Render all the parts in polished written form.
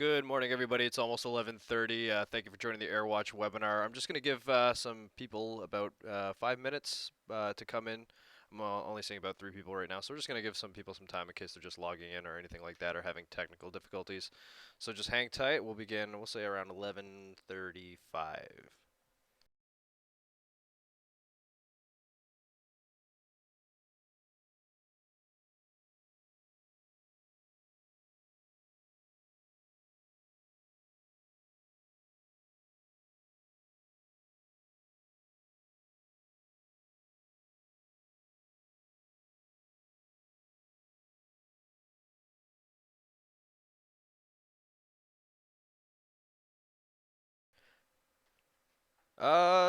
Good morning, everybody. It's almost 11:30. Thank you for joining the AirWatch webinar. I'm just going to give some people about 5 minutes to come in. I'm only seeing about 3 people right now, so we're just going to give some people some time in case they're just logging in or anything like that or having technical difficulties. So just hang tight. We'll begin, we'll say around 11:35.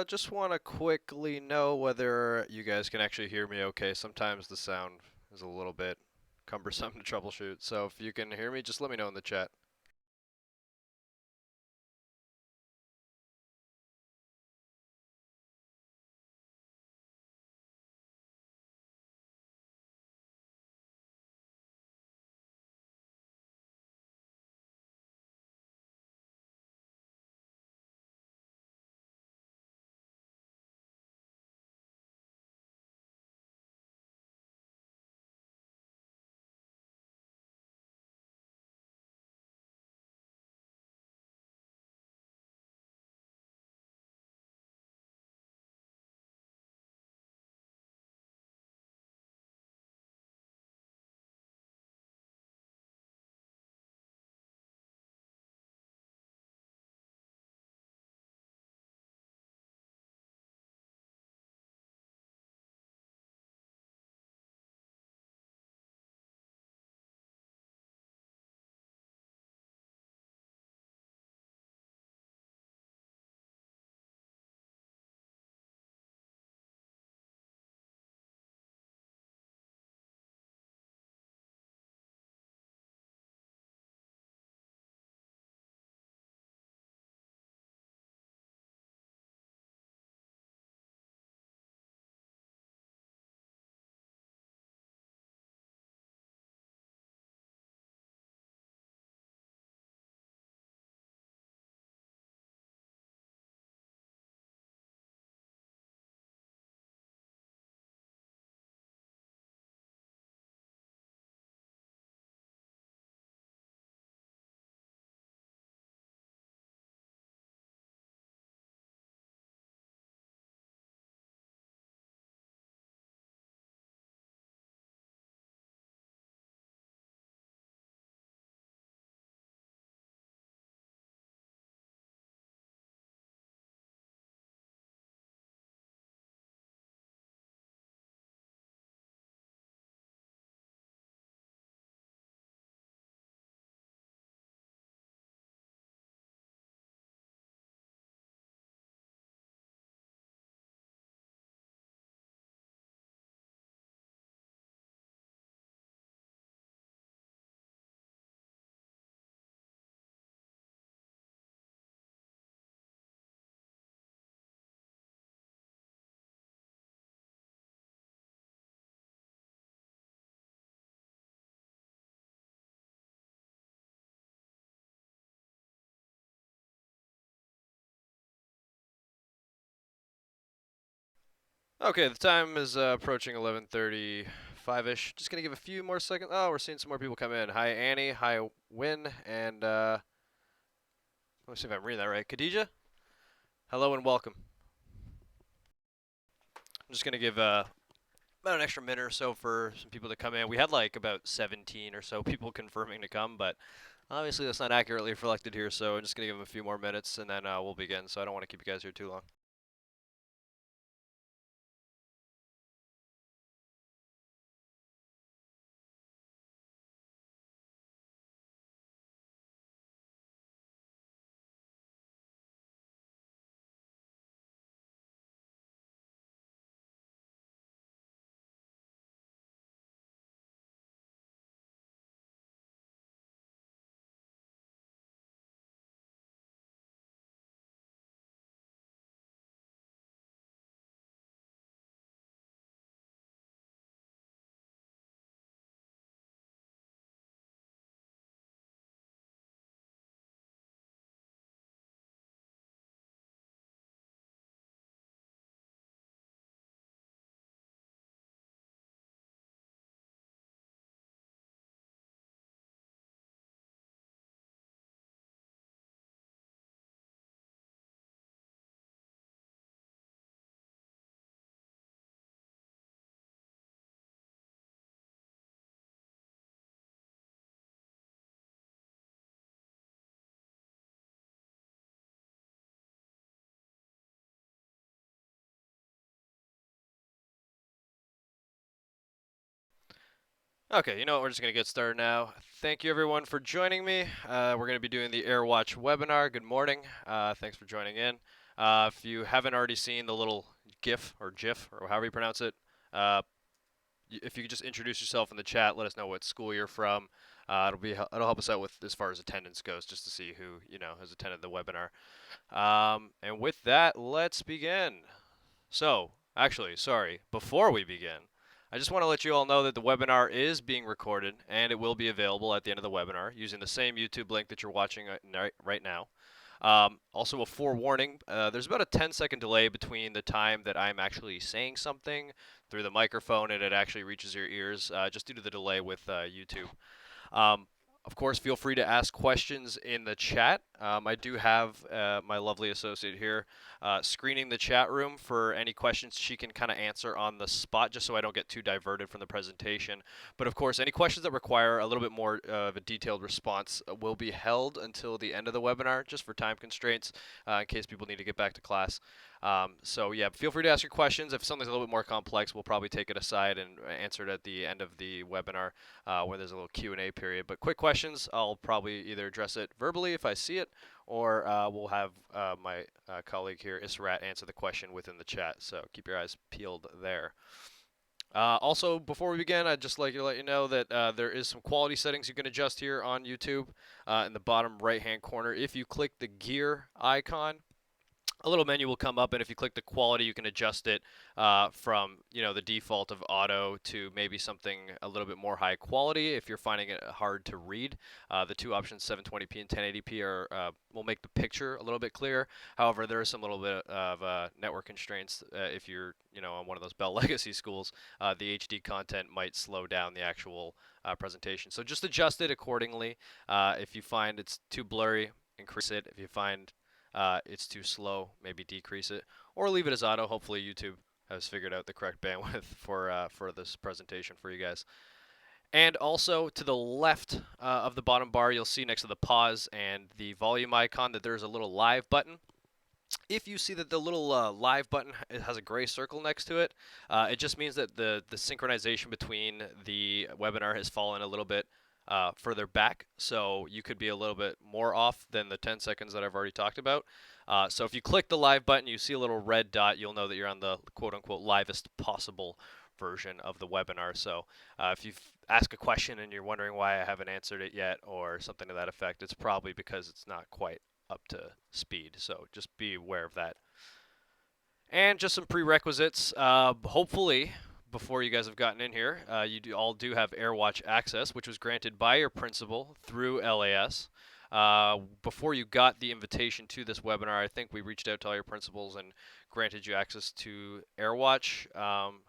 Just want to quickly know whether you guys can actually hear me okay. Sometimes the sound is a little bit cumbersome to troubleshoot. So if you can hear me, just let me know in the chat. Okay, the time is approaching 11:35-ish. Just gonna give a few more seconds. Oh, we're seeing some more people come in. Hi, Annie. Hi, Win. And let me see if I'm reading that right. Khadija, hello and welcome. I'm just gonna give about an extra minute or so for some people to come in. We had like about 17 or so people confirming to come, but obviously that's not accurately reflected here, so I'm just gonna give them a few more minutes and then we'll begin. So I don't want to keep you guys here too long. Okay, you know what? We're just going to get started now. Thank you, everyone, for joining me. We're going to be doing the AirWatch webinar. Good morning. Thanks for joining in. If you haven't already seen the little GIF or GIF or however you pronounce it, if you could just introduce yourself in the chat, let us know what school you're from. It'll help us out with as far as attendance goes, just to see who has attended the webinar. And with that, let's begin. So, actually, sorry, before we begin, I just want to let you all know that the webinar is being recorded and it will be available at the end of the webinar using the same YouTube link that you're watching right now. Also, a forewarning, there's about a 10-second delay between the time that I'm actually saying something through the microphone and it actually reaches your ears, just due to the delay with YouTube. Of course, feel free to ask questions in the chat. I do have my lovely associate here screening the chat room for any questions she can kind of answer on the spot, just so I don't get too diverted from the presentation. But of course, any questions that require a little bit more of a detailed response will be held until the end of the webinar, just for time constraints, in case people need to get back to class. So yeah, feel free to ask your questions. If something's a little bit more complex, we'll probably take it aside and answer it at the end of the webinar where there's a little Q&A period. But quick questions, I'll probably either address it verbally if I see it, or we'll have my colleague here, Israt, answer the question within the chat. So keep your eyes peeled there. Also, before we begin, I'd just like to let you know that there is some quality settings you can adjust here on YouTube in the bottom right-hand corner. If you click the gear icon, a little menu will come up, and if you click the quality, you can adjust it from the default of auto to maybe something a little bit more high quality if you're finding it hard to read. The two options, 720p and 1080p, will make the picture a little bit clearer. However, there is some little bit of network constraints if you're on one of those Bell Legacy schools. The HD content might slow down the actual presentation, so just adjust it accordingly. If you find it's too blurry, increase it. If you find it's too slow, maybe decrease it, or leave it as auto. Hopefully YouTube has figured out the correct bandwidth for this presentation for you guys. And also to the left of the bottom bar, you'll see next to the pause and the volume icon that there's a little live button. If you see that the little live button has a gray circle next to it, it just means that the synchronization between the webinar has fallen a little bit further back, so you could be a little bit more off than the 10 seconds that I've already talked about. So if you click the live button, you see a little red dot, you'll know that you're on the quote-unquote livest possible version of the webinar. So if you ask a question and you're wondering why I haven't answered it yet or something to that effect, it's probably because it's not quite up to speed. So just be aware of that. And just some prerequisites. Hopefully, before you guys have gotten in here, you all do have AirWatch access, which was granted by your principal through LAS. Before you got the invitation to this webinar, I think we reached out to all your principals and granted you access to AirWatch.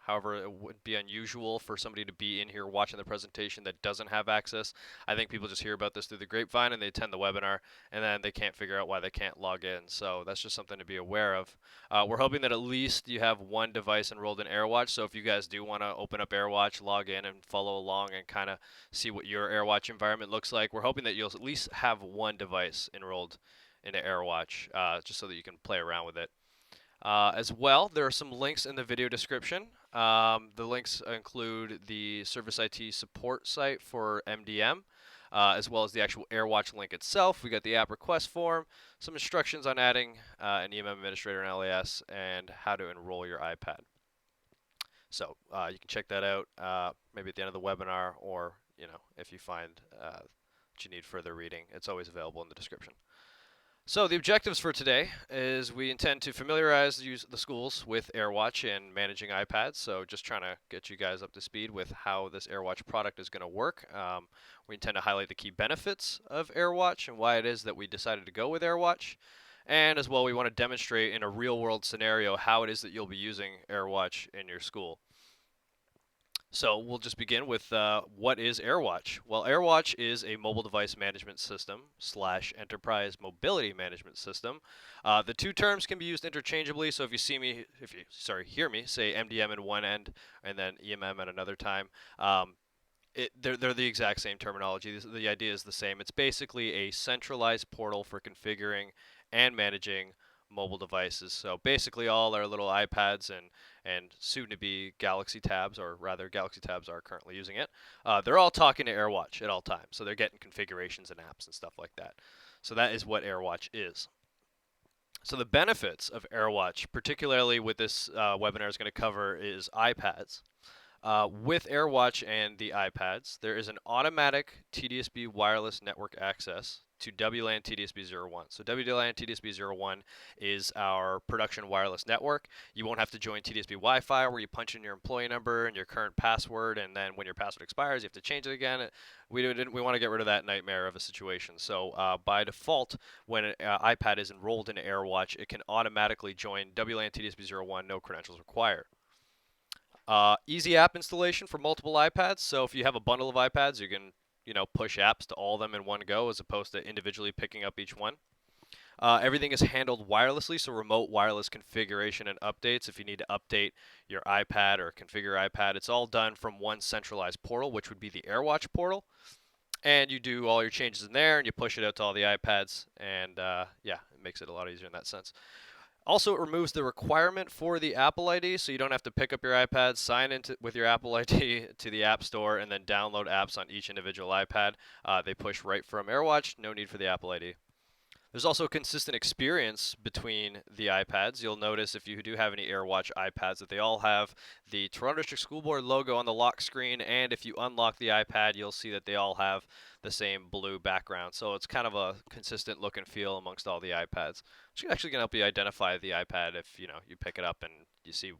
However, it would be unusual for somebody to be in here watching the presentation that doesn't have access. I think people just hear about this through the grapevine and they attend the webinar and then they can't figure out why they can't log in. So that's just something to be aware of. We're hoping that at least you have one device enrolled in AirWatch. So if you guys do want to open up AirWatch, log in and follow along and kind of see what your AirWatch environment looks like, we're hoping that you'll at least have one device enrolled into AirWatch, just so that you can play around with it. As well, there are some links in the video description. The links include the ServiceIT support site for MDM, as well as the actual AirWatch link itself. We got the app request form, some instructions on adding an EMM administrator in LAS, and how to enroll your iPad. So you can check that out maybe at the end of the webinar, or if you find that you need further reading, it's always available in the description. So the objectives for today is we intend to familiarize the schools with AirWatch and managing iPads. So just trying to get you guys up to speed with how this AirWatch product is going to work. We intend to highlight the key benefits of AirWatch and why it is that we decided to go with AirWatch. And as well, we want to demonstrate in a real-world scenario how it is that you'll be using AirWatch in your school. So we'll just begin with what is AirWatch? Well, AirWatch is a mobile device management system / enterprise mobility management system. The two terms can be used interchangeably. So if you hear me say MDM at one end and then EMM at another time, they're the exact same terminology. The idea is the same. It's basically a centralized portal for configuring and managing mobile devices. So basically all our little iPads and soon-to-be Galaxy Tabs, or rather Galaxy Tabs are currently using it, they're all talking to AirWatch at all times. So they're getting configurations and apps and stuff like that. So that is what AirWatch is. So the benefits of AirWatch, particularly with this webinar is going to cover, is iPads. With AirWatch and the iPads, there is an automatic TDSB wireless network access to WLAN TDSB01. So WLAN TDSB01 is our production wireless network. You won't have to join TDSB Wi-Fi where you punch in your employee number and your current password, and then when your password expires, you have to change it again. We want to get rid of that nightmare of a situation. So by default, when an iPad is enrolled in AirWatch, it can automatically join WLAN TDSB01, no credentials required. Easy app installation for multiple iPads. So if you have a bundle of iPads, you can push apps to all of them in one go as opposed to individually picking up each one. Everything is handled wirelessly, so remote wireless configuration and updates. If you need to update your iPad or configure your iPad, it's all done from one centralized portal, which would be the AirWatch portal. And you do all your changes in there, and you push it out to all the iPads, and yeah, it makes it a lot easier in that sense. Also, it removes the requirement for the Apple ID, so you don't have to pick up your iPad, sign in with your Apple ID to the App Store, and then download apps on each individual iPad. They push right from AirWatch, no need for the Apple ID. There's also a consistent experience between the iPads. You'll notice if you do have any AirWatch iPads that they all have the Toronto District School Board logo on the lock screen, and if you unlock the iPad, you'll see that they all have the same blue background. So it's kind of a consistent look and feel amongst all the iPads, which actually can help you identify the iPad if you pick it up and you see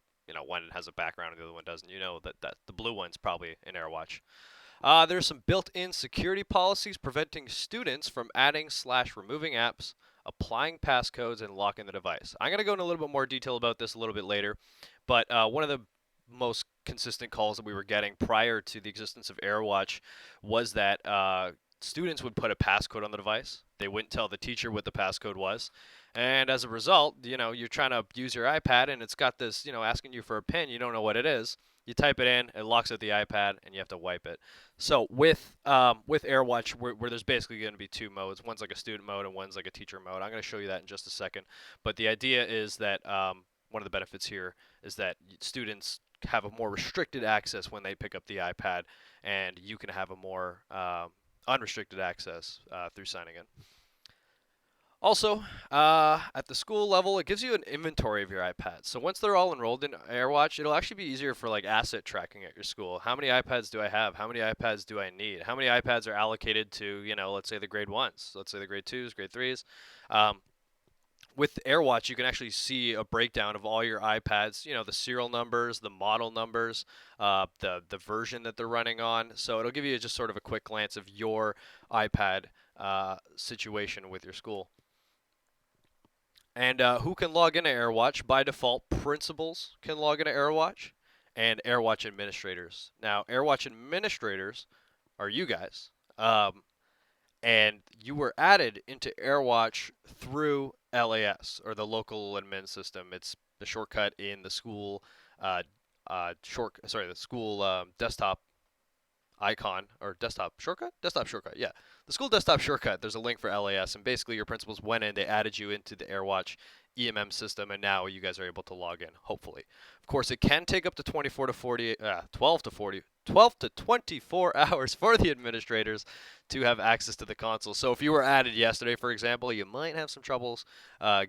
one has a background and the other one doesn't. You know that the blue one's probably an AirWatch. There's some built-in security policies preventing students from adding/removing apps, applying passcodes, and locking the device. I'm going to go into a little bit more detail about this a little bit later, but one of the most consistent calls that we were getting prior to the existence of AirWatch was that students would put a passcode on the device. They wouldn't tell the teacher what the passcode was. And as a result, you're trying to use your iPad and it's got this, asking you for a PIN. You don't know what it is. You type it in, it locks out the iPad, and you have to wipe it. So with AirWatch, where there's basically going to be two modes. One's like a student mode and one's like a teacher mode. I'm going to show you that in just a second. But the idea is that one of the benefits here is that students have a more restricted access when they pick up the iPad, and you can have a more unrestricted access through signing in. Also, at the school level, it gives you an inventory of your iPads. So once they're all enrolled in AirWatch, it'll actually be easier for like asset tracking at your school. How many iPads do I have? How many iPads do I need? How many iPads are allocated to, let's say the grade 1s, let's say the grade 2s, grade 3s. With AirWatch, you can actually see a breakdown of all your iPads, the serial numbers, the model numbers, the version that they're running on. So it'll give you just sort of a quick glance of your iPad situation with your school. And who can log into AirWatch? By default, principals can log into AirWatch and AirWatch administrators. Now, AirWatch administrators are you guys. And you were added into AirWatch through LAS, or the local admin system. It's the shortcut in the school the school desktop icon, or desktop shortcut? Desktop shortcut, yeah. The school desktop shortcut, there's a link for LAS, and basically your principals went in, they added you into the AirWatch EMM system, and now you guys are able to log in, hopefully. Of course, it can take up to 12 to 24 hours for the administrators to have access to the console. So if you were added yesterday, for example, you might have some troubles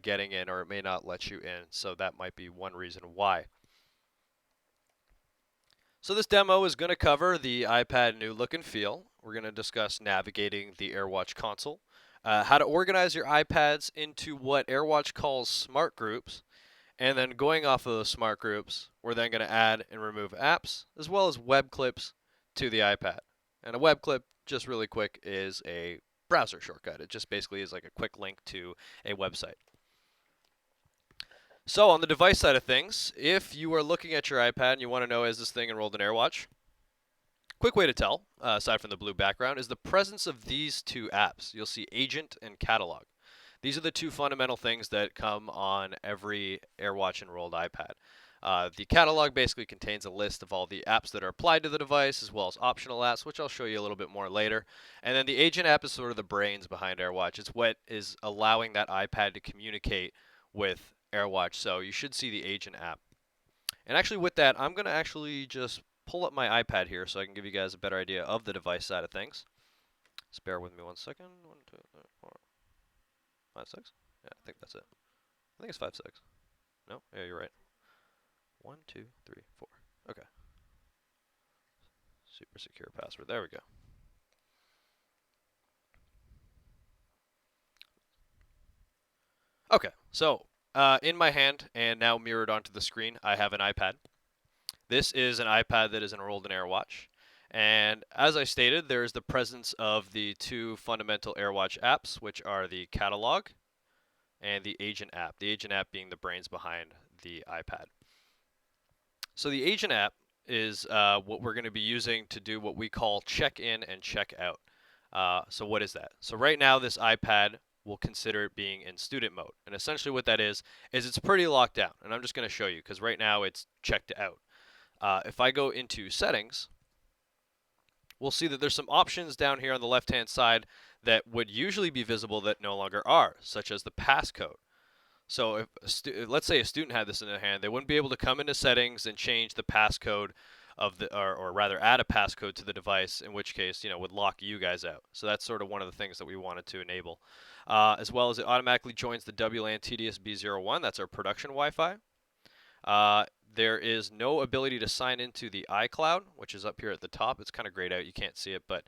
getting in, or it may not let you in. So that might be one reason why. So this demo is going to cover the iPad new look and feel. We're going to discuss navigating the AirWatch console, how to organize your iPads into what AirWatch calls smart groups, and then going off of those smart groups, we're then going to add and remove apps as well as web clips to the iPad. And a web clip, just really quick, is a browser shortcut. It just basically is like a quick link to a website. So on the device side of things, if you are looking at your iPad and you want to know, is this thing enrolled in AirWatch? Quick way to tell, aside from the blue background, is the presence of these two apps. You'll see Agent and Catalog. These are the two fundamental things that come on every AirWatch enrolled iPad. The catalog basically contains a list of all the apps that are applied to the device, as well as optional apps, which I'll show you a little bit more later. And then the Agent app is sort of the brains behind AirWatch. It's what is allowing that iPad to communicate with AirWatch. So you should see the agent app. And actually with that, I'm going to actually just pull up my iPad here so I can give you guys a better idea of the device side of things. Just bear with me 1 second. 1, 2, 3, 4, 5, 6. Yeah, I think that's it. I think it's 5, 6. No, yeah, you're right. 1, 2, 3, 4. Okay. Super secure password. There we go. Okay, so in my hand and now mirrored onto the screen, I have an iPad. This is an iPad that is enrolled in AirWatch. And as I stated, there is the presence of the two fundamental AirWatch apps, which are the catalog and the agent app. The agent app being the brains behind the iPad. So the agent app is what we're going to be using to do what we call check-in and check-out. So what is that? So right now this iPad will consider it being in student mode. And essentially what that is it's pretty locked down. And I'm just going to show you because right now it's checked out. If I go into settings, we'll see that there's some options down here on the left-hand side that would usually be visible that no longer are, such as the passcode. So if let's say a student had this in their hand, they wouldn't be able to come into settings and change the passcode of the, or rather add a passcode to the device, in which case, would lock you guys out. So that's sort of one of the things that we wanted to enable. As well as it automatically joins the WLAN TDS-B01, that's our production Wi-Fi. There is no ability to sign into the iCloud, which is up here at the top. It's kind of grayed out, you can't see it, but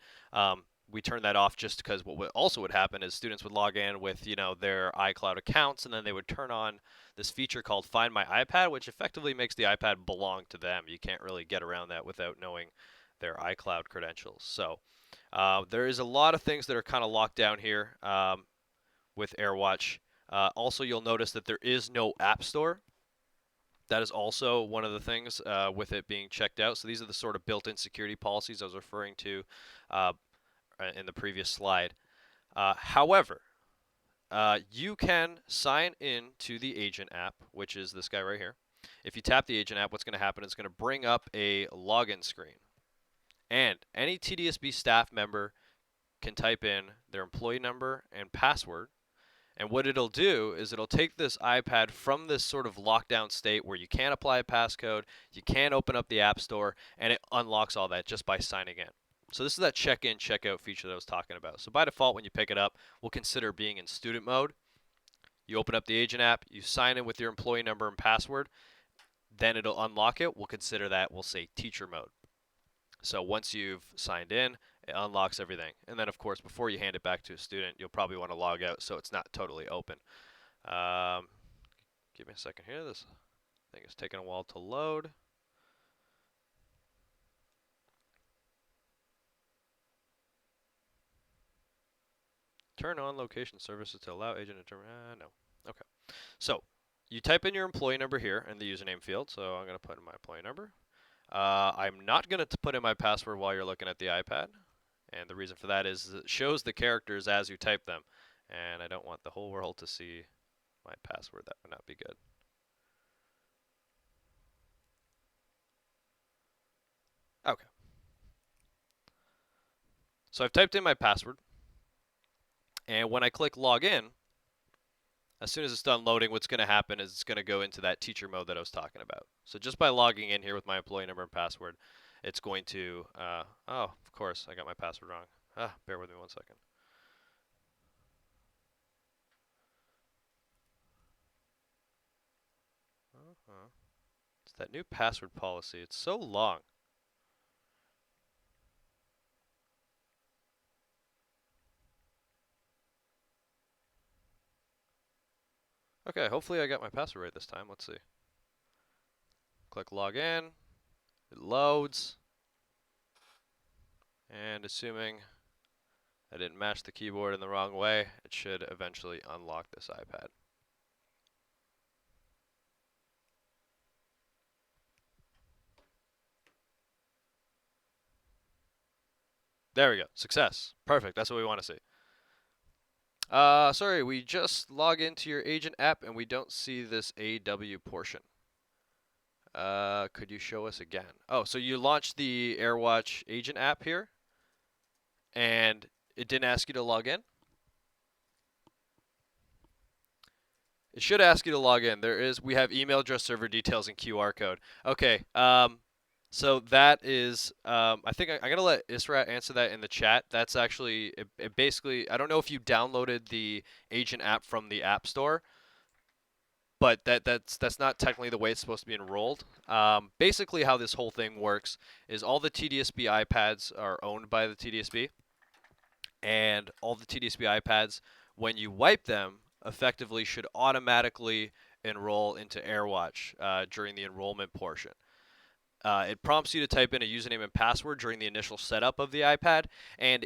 we turned that off just because what also would happen is students would log in with their iCloud accounts, and then they would turn on this feature called Find My iPad, which effectively makes the iPad belong to them. You can't really get around that without knowing their iCloud credentials. So there is a lot of things that are kind of locked down here with AirWatch. Also, you'll notice that there is no App Store. That is also one of the things with it being checked out. So these are the sort of built-in security policies I was referring to in the previous slide. However, you can sign in to the agent app, which is this guy right here. If you tap the agent app, what's going to happen is it's going to bring up a login screen. And any TDSB staff member can type in their employee number and password. And what it'll do is it'll take this iPad from this sort of lockdown state where you can't apply a passcode, you can't open up the App Store, and it unlocks all that just by signing in. So this is that check-in, check-out feature that I was talking about. So by default, when you pick it up, we'll consider being in student mode. You open up the agent app, you sign in with your employee number and password, then it'll unlock it. We'll consider that, we'll say, teacher mode. So once you've signed in, it unlocks everything. And then, of course, before you hand it back to a student, you'll probably want to log out so it's not totally open. Give me a second here. This thing is taking a while to load. Turn on location services to allow agent to determine. No. Okay. So you type in your employee number here in the username field. So I'm going to put in my employee number. I'm not going to put in my password while you're looking at the iPad. And the reason for that is it shows the characters as you type them. And I don't want the whole world to see my password. That would not be good. Okay. So I've typed in my password. And when I click login, as soon as it's done loading, what's going to happen is it's going to go into that teacher mode that I was talking about. So just by logging in here with my employee number and password, it's going to, oh, of course, I got my password wrong. Bear with me 1 second. It's that new password policy. It's so long. Okay, hopefully I got my password right this time. Let's see. Click login. It loads. And assuming I didn't match the keyboard in the wrong way, it should eventually unlock this iPad. There we go. Success. Perfect. That's what we want to see. Sorry, we just log into your agent app and we don't see this AW portion. Could you show us again? Oh, so you launched the AirWatch agent app here and it didn't ask you to log in? It should ask you to log in. We have email address, server details, and QR code. Okay, so that is, I think I'm gonna let Israt answer that in the chat. That's actually, it basically, I don't know if you downloaded the agent app from the App Store, but that's not technically the way it's supposed to be enrolled. Basically, how this whole thing works is all the TDSB iPads are owned by the TDSB, and all the TDSB iPads, when you wipe them, effectively should automatically enroll into AirWatch during the enrollment portion. It prompts you to type in a username and password during the initial setup of the iPad, and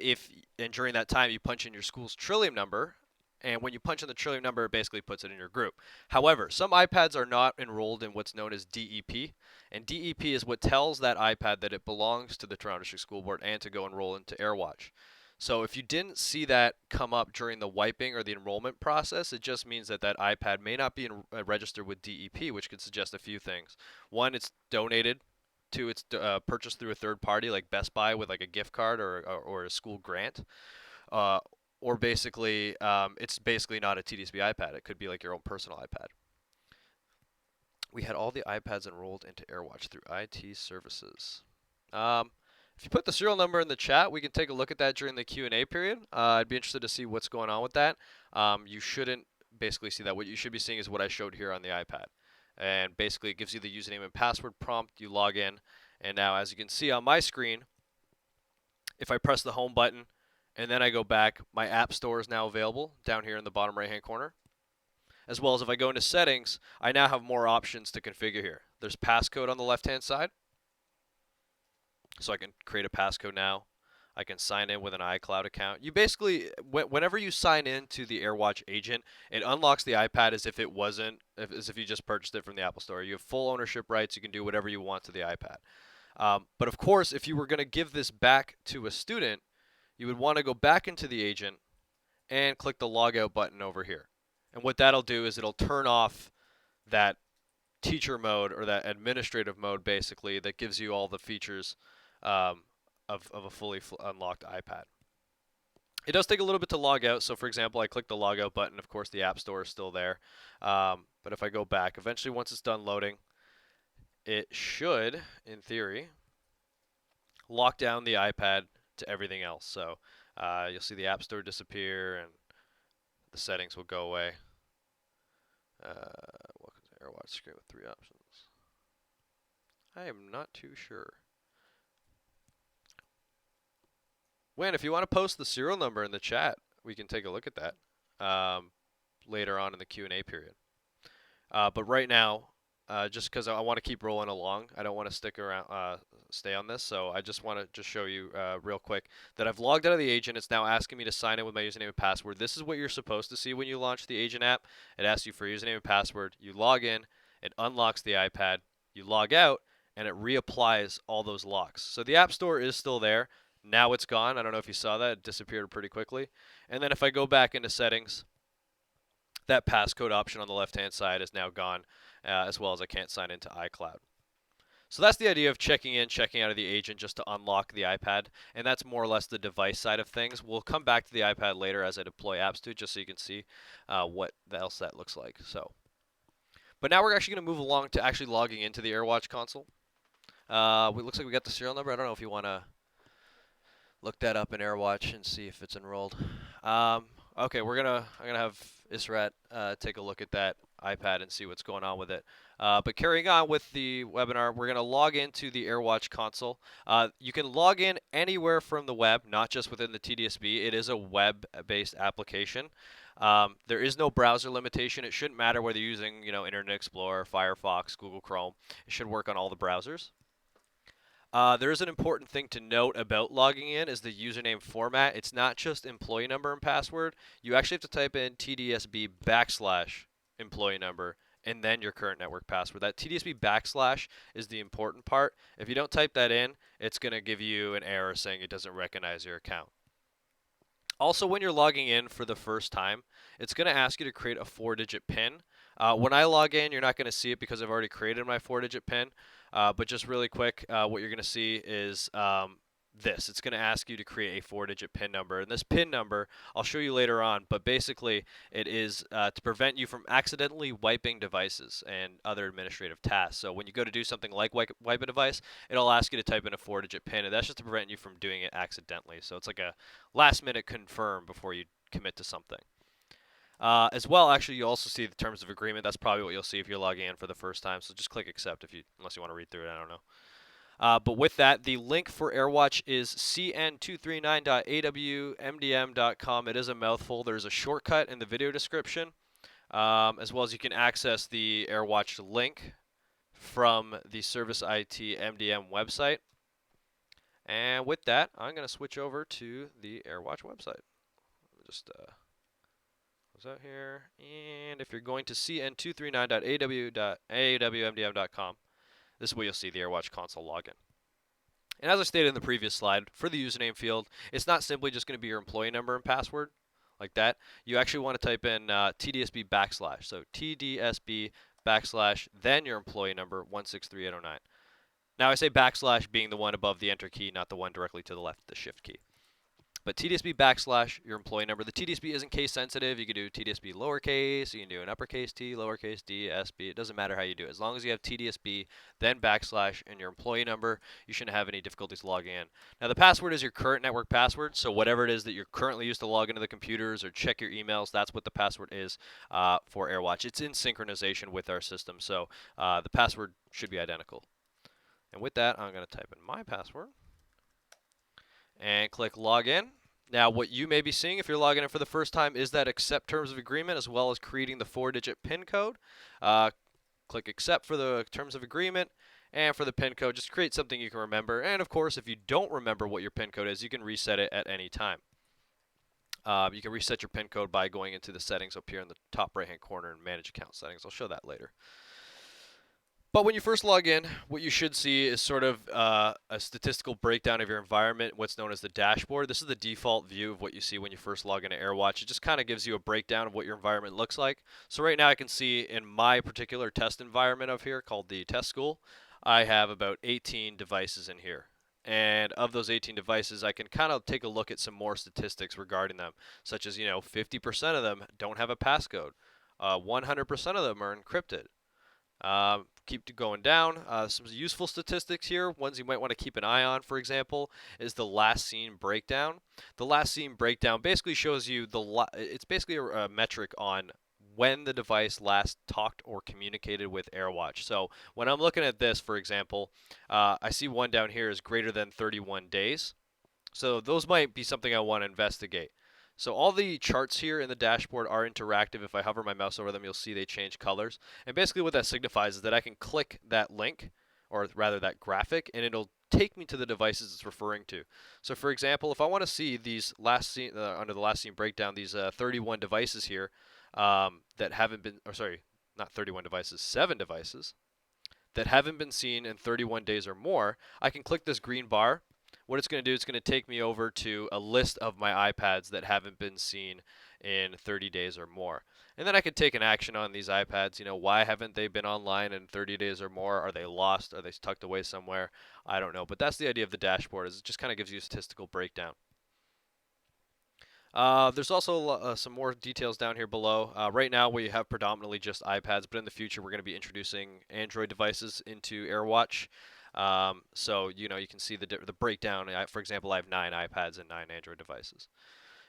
during that time you punch in your school's Trillium number, and when you punch in the Trillium number, it basically puts it in your group. However, some iPads are not enrolled in what's known as DEP, and DEP is what tells that iPad that it belongs to the Toronto District School Board and to go enroll into AirWatch. So if you didn't see that come up during the wiping or the enrollment process, it just means that that iPad may not be registered with DEP, which could suggest a few things. One, it's donated. Two, it's purchased through a third party like Best Buy with like a gift card or a school grant. Or basically, it's basically not a TDSB iPad. It could be like your own personal iPad. We had all the iPads enrolled into AirWatch through IT services. If you put the serial number in the chat, we can take a look at that during the Q&A period. I'd be interested to see what's going on with that. You shouldn't basically see that. What you should be seeing is what I showed here on the iPad. And basically, it gives you the username and password prompt. You log in. And now, as you can see on my screen, if I press the home button and then I go back, my app store is now available down here in the bottom right-hand corner. As well as if I go into settings, I now have more options to configure here. There's passcode on the left-hand side. So I can create a passcode now. I can sign in with an iCloud account. You basically, whenever you sign in to the AirWatch agent, it unlocks the iPad as if it wasn't, as if you just purchased it from the Apple Store. You have full ownership rights. You can do whatever you want to the iPad. But of course, if you were going to give this back to a student, you would want to go back into the agent and click the logout button over here. And what that'll do is it'll turn off that teacher mode or that administrative mode, basically, that gives you all the features of a fully unlocked iPad. It does take a little bit to log out. So for example, I click the logout button. Of course, the App Store is still there. But if I go back, eventually once it's done loading, it should, in theory, lock down the iPad to everything else. So you'll see the App Store disappear and the settings will go away. Welcome to AirWatch screen with 3 options. I am not too sure. Wayne, if you want to post the serial number in the chat, we can take a look at that later on in the Q&A period. But right now, just because I want to keep rolling along, I don't want to stick around, stay on this. So I just want to just show you real quick that I've logged out of the agent. It's now asking me to sign in with my username and password. This is what you're supposed to see when you launch the agent app. It asks you for username and password. You log in, it unlocks the iPad. You log out, and it reapplies all those locks. So the App Store is still there. Now it's gone. I don't know if you saw that. It disappeared pretty quickly. And then if I go back into settings, that passcode option on the left-hand side is now gone, as well as I can't sign into iCloud. So that's the idea of checking in, checking out of the agent just to unlock the iPad. And that's more or less the device side of things. We'll come back to the iPad later as I deploy apps to it, just so you can see what else that looks like. But now we're actually going to move along to actually logging into the AirWatch console. It looks like we got the serial number. I don't know if you want to look that up in AirWatch and see if it's enrolled. Okay, I'm gonna have Israt take a look at that iPad and see what's going on with it. But carrying on with the webinar, we're gonna log into the AirWatch console. You can log in anywhere from the web, not just within the TDSB. It is a web-based application. There is no browser limitation. It shouldn't matter whether you're using, Internet Explorer, Firefox, Google Chrome. It should work on all the browsers. There is an important thing to note about logging in is the username format. It's not just employee number and password. You actually have to type in TDSB \employee number and then your current network password. That TDSB / is the important part. If you don't type that in, it's going to give you an error saying it doesn't recognize your account. Also, when you're logging in for the first time, it's going to ask you to create a 4-digit PIN. When I log in, you're not going to see it because I've already created my 4-digit PIN. But just really quick, what you're going to see is this. It's going to ask you to create a 4-digit PIN number. And this PIN number, I'll show you later on, but basically it is to prevent you from accidentally wiping devices and other administrative tasks. So when you go to do something like wipe a device, it'll ask you to type in a 4-digit PIN, and that's just to prevent you from doing it accidentally. So it's like a last-minute confirm before you commit to something. As well, actually, you also see the terms of agreement. That's probably what you'll see if you're logging in for the first time. So just click accept unless you want to read through it. I don't know. But with that, the link for AirWatch is cn239.awmdm.com. It is a mouthful. There's a shortcut in the video description, as well as you can access the AirWatch link from the ServiceIT MDM website. And with that, I'm going to switch over to the AirWatch website. Let me just close out here. And if you're going to cn239.awmdm.com, this is where you'll see the AirWatch console login. And as I stated in the previous slide, for the username field, it's not simply just going to be your employee number and password like that. You actually want to type in TDSB /. So TDSB /, then your employee number 163809. Now I say / being the one above the enter key, not the one directly to the left, the shift key. But TDSB / your employee number. The TDSB isn't case sensitive. You can do TDSB lowercase, you can do an uppercase T, lowercase d, SB. It doesn't matter how you do it. As long as you have TDSB, then / and your employee number, you shouldn't have any difficulties logging in. Now the password is your current network password. So whatever it is that you're currently used to log into the computers or check your emails, that's what the password is for AirWatch. It's in synchronization with our system. So the password should be identical. And with that, I'm going to type in my password and click login. Now what you may be seeing if you're logging in for the first time is that accept terms of agreement as well as creating the 4-digit PIN code. Click accept for the terms of agreement, and for the PIN code, just create something you can remember. And of course, if you don't remember what your PIN code is, you can reset it at any time. You can reset your PIN code by going into the settings up here in the top right hand corner and manage account settings. I'll show that later. But when you first log in, what you should see is sort of a statistical breakdown of your environment, what's known as the dashboard. This is the default view of what you see when you first log into AirWatch. It just kind of gives you a breakdown of what your environment looks like. So right now I can see in my particular test environment of here called the test school, I have about 18 devices in here. And of those 18 devices, I can kind of take a look at some more statistics regarding them, such as, 50% of them don't have a passcode. 100% of them are encrypted. Keep going down. Some useful statistics here, ones you might want to keep an eye on, for example, is the last seen breakdown. The last seen breakdown basically shows you it's basically a metric on when the device last talked or communicated with AirWatch. So when I'm looking at this, for example, I see one down here is greater than 31 days. So those might be something I want to investigate. So all the charts here in the dashboard are interactive. If I hover my mouse over them, you'll see they change colors. And basically what that signifies is that I can click that link, or rather that graphic, and it'll take me to the devices it's referring to. So for example, if I want to see these under the last seen breakdown, these 31 devices here that haven't been, or sorry, not 31 devices, 7 devices that haven't been seen in 31 days or more, I can click this green bar. What it's going to do, it's going to take me over to a list of my iPads that haven't been seen in 30 days or more. And then I could take an action on these iPads. Why haven't they been online in 30 days or more? Are they lost? Are they tucked away somewhere? I don't know. But that's the idea of the dashboard, is it just kind of gives you a statistical breakdown. There's also some more details down here below. Right now we have predominantly just iPads, but in the future we're going to be introducing Android devices into AirWatch. So you can see the breakdown. For example, I have 9 iPads and 9 Android devices.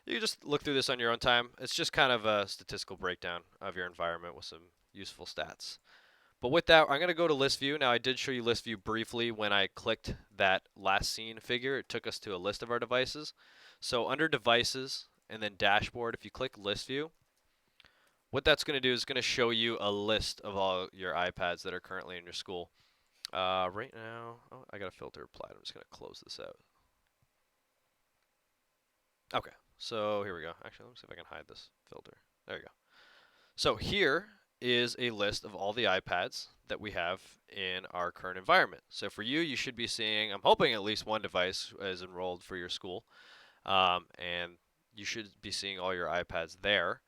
You can just look through this on your own time. It's just kind of a statistical breakdown of your environment with some useful stats. But with that, I'm going to go to list view. Now I did show you list view briefly when I clicked that last seen figure. It took us to a list of our devices. So under devices and then dashboard, if you click list view, what that's going to do is going to show you a list of all your iPads that are currently in your school. Right now, I got a filter applied. I'm just going to close this out. Okay, so here we go. Actually, let me see if I can hide this filter. There you go. So here is a list of all the iPads that we have in our current environment. So for you, you should be seeing, I'm hoping at least one device is enrolled for your school. And you should be seeing all your iPads there.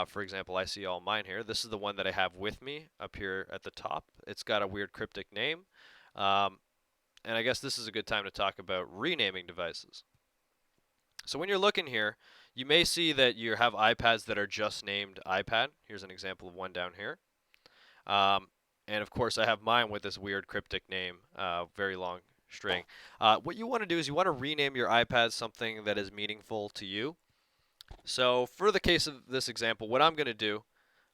For example, I see all mine here. This is the one that I have with me up here at the top. It's got a weird cryptic name. And I guess this is a good time to talk about renaming devices. So when you're looking here, you may see that you have iPads that are just named iPad. Here's an example of one down here. Um, and of course, I have mine with this weird cryptic name, very long string. What you want to do is you want to rename your iPad something that is meaningful to you. So for the case of this example, what I'm going to do,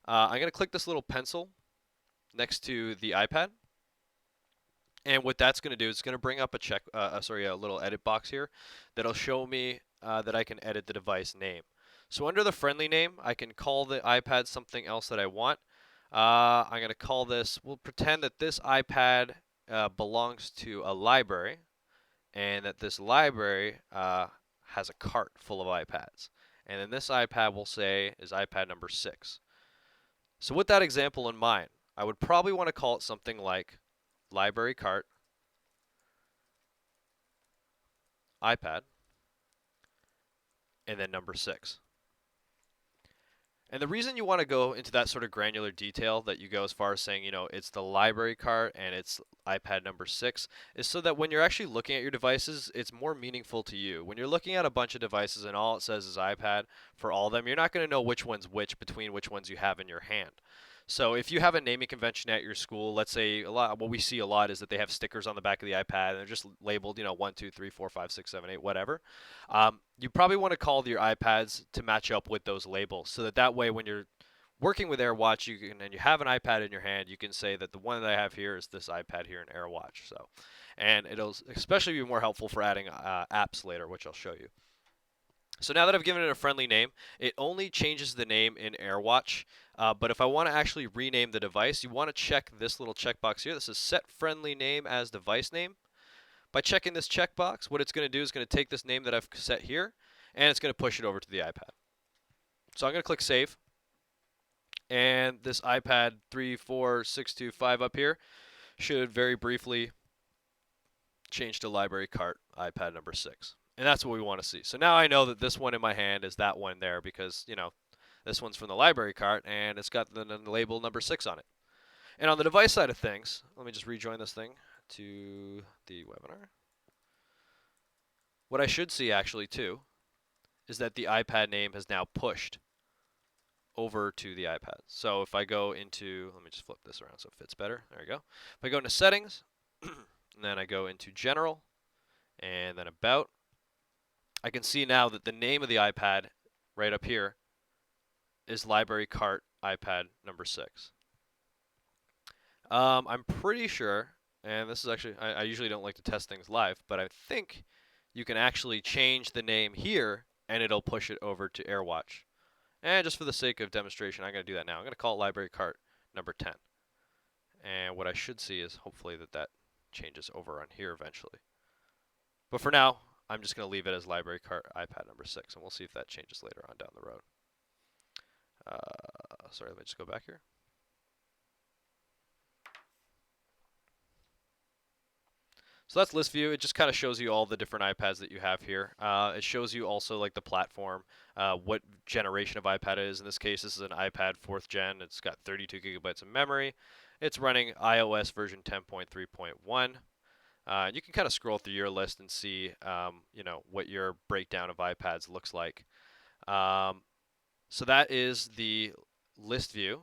I'm going to click this little pencil next to the iPad. And what that's going to do is it's going to bring up a little edit box here that'll show me that I can edit the device name. So under the friendly name, I can call the iPad something else that I want. I'm going to call this, we'll pretend that this iPad belongs to a library and that this library has a cart full of iPads. And then this iPad will say is iPad number 6. So with that example in mind, I would probably want to call it something like library cart iPad and then number 6. And the reason you want to go into that sort of granular detail that you go as far as saying, it's the library cart and it's iPad number 6 is so that when you're actually looking at your devices, it's more meaningful to you. When you're looking at a bunch of devices and all it says is iPad for all of them, you're not going to know which one's which between which ones you have in your hand. So if you have a naming convention at your school, let's say what we see a lot is that they have stickers on the back of the iPad and they're just labeled, 1, 2, 3, 4, 5, 6, 7, 8, whatever. You probably want to call your iPads to match up with those labels so that way when you're working with AirWatch and you have an iPad in your hand, you can say that the one that I have here is this iPad here in AirWatch. And it'll especially be more helpful for adding apps later, which I'll show you. So now that I've given it a friendly name, it only changes the name in AirWatch. But if I want to actually rename the device, you want to check this little checkbox here. This is set friendly name as device name. By checking this checkbox, what it's going to do is going to take this name that I've set here, and it's going to push it over to the iPad. So I'm going to click Save. And this iPad 34625 up here should very briefly change to library cart iPad number 6. And that's what we want to see. So now I know that this one in my hand is that one there because, this one's from the library cart and it's got the label number 6 on it. And on the device side of things, let me just rejoin this thing to the webinar. What I should see actually too is that the iPad name has now pushed over to the iPad. So if I go into, let me just flip this around so it fits better. There we go. If I go into settings, and then I go into general, and then about, I can see now that the name of the iPad right up here is library cart iPad number 6. I'm pretty sure, and this is actually, I usually don't like to test things live, but I think you can actually change the name here and it'll push it over to AirWatch. And just for the sake of demonstration, I'm going to do that now. I'm going to call it library cart number 10. And what I should see is hopefully that changes over on here eventually. But for now, I'm just going to leave it as library cart iPad number 6, and we'll see if that changes later on down the road. Sorry, let me just go back here. So that's list view. It just kind of shows you all the different iPads that you have here. It shows you also like the platform, what generation of iPad it is. In this case, this is an iPad 4th gen. It's got 32 gigabytes of memory. It's running iOS version 10.3.1. You can kind of scroll through your list and see, what your breakdown of iPads looks like. So that is the list view.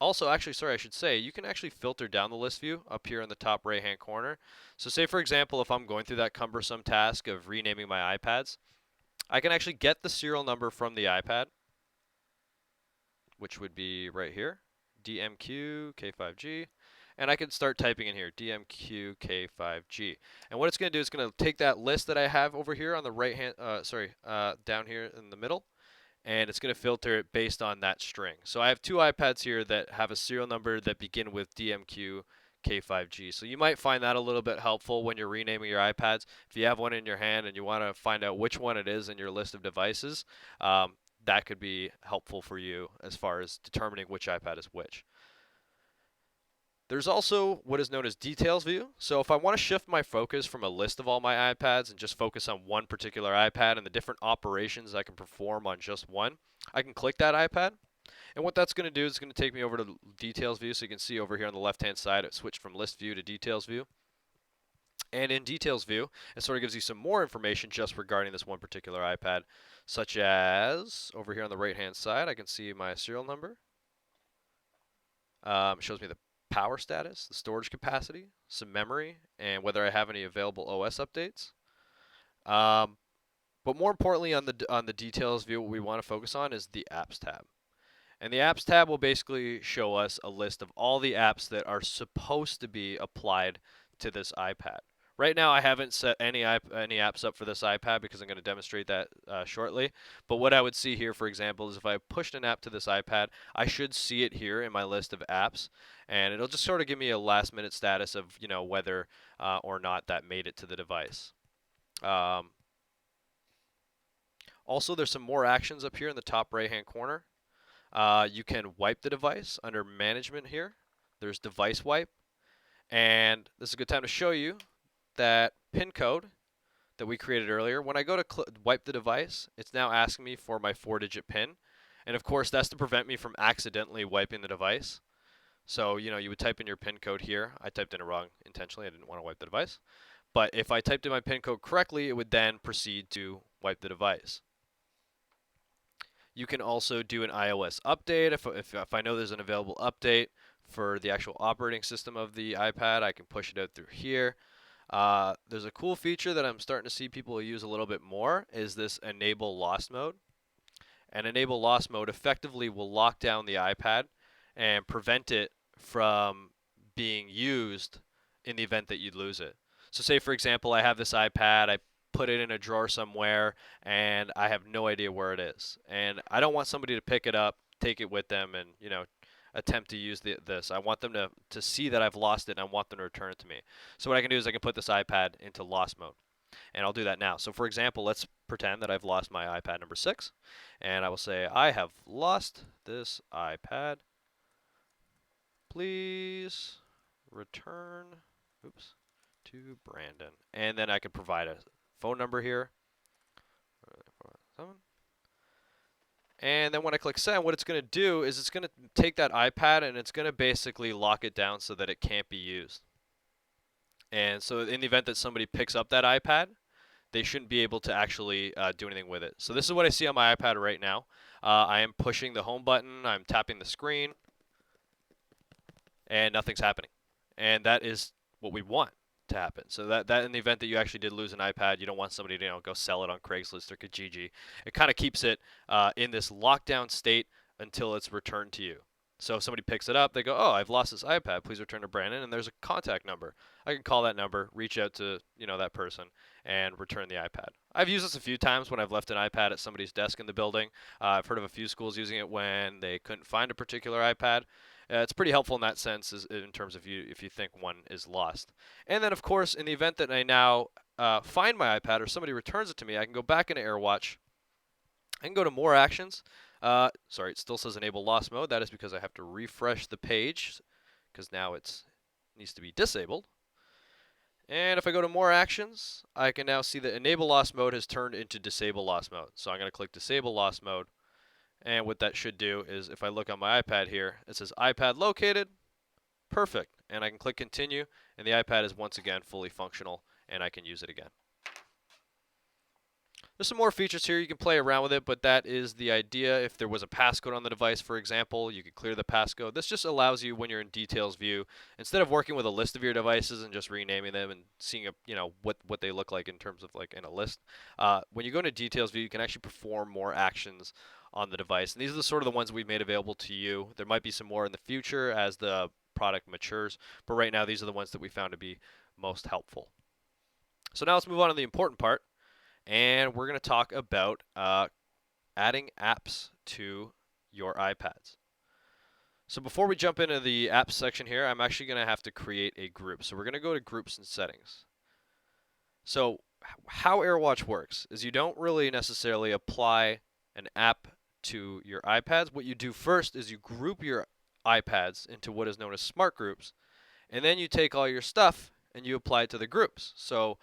Also, actually, sorry, I should say, you can actually filter down the list view up here in the top right-hand corner. So say, for example, if I'm going through that cumbersome task of renaming my iPads, I can actually get the serial number from the iPad, which would be right here, DMQ K5G, and I can start typing in here, DMQ K5G. And what it's going to do is going to take that list that I have over here on the right-hand, down here in the middle, and it's going to filter it based on that string. So I have 2 iPads here that have a serial number that begin with DMQ K5G. So you might find that a little bit helpful when you're renaming your iPads. If you have one in your hand and you want to find out which one it is in your list of devices, that could be helpful for you as far as determining which iPad is which. There's also what is known as details view. So if I want to shift my focus from a list of all my iPads and just focus on one particular iPad and the different operations I can perform on just one, I can click that iPad. And what that's going to do is it's going to take me over to details view. So you can see over here on the left-hand side, it switched from list view to details view. And in details view, it sort of gives you some more information just regarding this one particular iPad, such as over here on the right-hand side, I can see my serial number. Shows me the power status, the storage capacity, some memory, and whether I have any available OS updates. But more importantly, on the details view, what we want to focus on is the apps tab. And the apps tab will basically show us a list of all the apps that are supposed to be applied to this iPad. Right now, I haven't set any apps up for this iPad because I'm going to demonstrate that shortly. But what I would see here, for example, is if I pushed an app to this iPad, I should see it here in my list of apps, and it'll just sort of give me a last-minute status of whether or not that made it to the device. Also, there's some more actions up here in the top right-hand corner. You can wipe the device under management here. There's device wipe. And this is a good time to show you that PIN code that we created earlier. When I go to wipe the device, it's now asking me for my 4-digit PIN. And of course, that's to prevent me from accidentally wiping the device. So, you would type in your PIN code here. I typed in it wrong intentionally. I didn't want to wipe the device. But if I typed in my PIN code correctly, it would then proceed to wipe the device. You can also do an iOS update. If I know there's an available update for the actual operating system of the iPad, I can push it out through here. There's a cool feature that I'm starting to see people use a little bit more is this enable lost mode. And enable lost mode effectively will lock down the iPad and prevent it from being used in the event that you'd lose it. So say, for example, I have this iPad, I put it in a drawer somewhere, and I have no idea where it is. And I don't want somebody to pick it up, take it with them, and attempt to use this. I want them to see that I've lost it, and I want them to return it to me. So what I can do is I can put this iPad into lost mode. And I'll do that now. So for example, let's pretend that I've lost my iPad number 6. And I will say, I have lost this iPad. Please return to Brandon. And then I could provide a phone number here. And then when I click send, what it's going to do is it's going to take that iPad and it's going to basically lock it down so that it can't be used. And so in the event that somebody picks up that iPad, they shouldn't be able to actually do anything with it. So this is what I see on my iPad right now. I am pushing the home button, I'm tapping the screen, and nothing's happening. And that is what we want to happen. So that in the event that you actually did lose an iPad, you don't want somebody to go sell it on Craigslist or Kijiji. It kind of keeps it in this lockdown state until it's returned to you. So if somebody picks it up, they go, oh, I've lost this iPad, please return to Brandon, and there's a contact number. I can call that number, reach out to that person, and return the iPad. I've used this a few times when I've left an iPad at somebody's desk in the building. I've heard of a few schools using it when they couldn't find a particular iPad. It's pretty helpful in that sense in terms of if you think one is lost. And then, of course, in the event that I now find my iPad or somebody returns it to me, I can go back into AirWatch. I can go to more actions. Sorry, it still says enable lost mode. That is because I have to refresh the page because now it needs to be disabled. And if I go to more actions, I can now see that enable lost mode has turned into disable lost mode. So I'm going to click disable lost mode. And what that should do is if I look on my iPad here, it says iPad located. Perfect. And I can click continue, and the iPad is once again fully functional, and I can use it again. There's some more features here. You can play around with it, but that is the idea. If there was a passcode on the device, for example, you could clear the passcode. This just allows you, when you're in details view, instead of working with a list of your devices and just renaming them and seeing what they look like in terms of like in a list, when you go into details view, you can actually perform more actions on the device. And these are the sort of the ones we've made available to you. There might be some more in the future as the product matures, but right now these are the ones that we found to be most helpful. So now let's move on to the important part. And we're going to talk about adding apps to your iPads. So before we jump into the apps section here, I'm actually going to have to create a group. So we're going to go to groups and settings. So how AirWatch works is you don't really necessarily apply an app to your iPads. What you do first is you group your iPads into what is known as smart groups, and then you take all your stuff and you apply it to the groups. So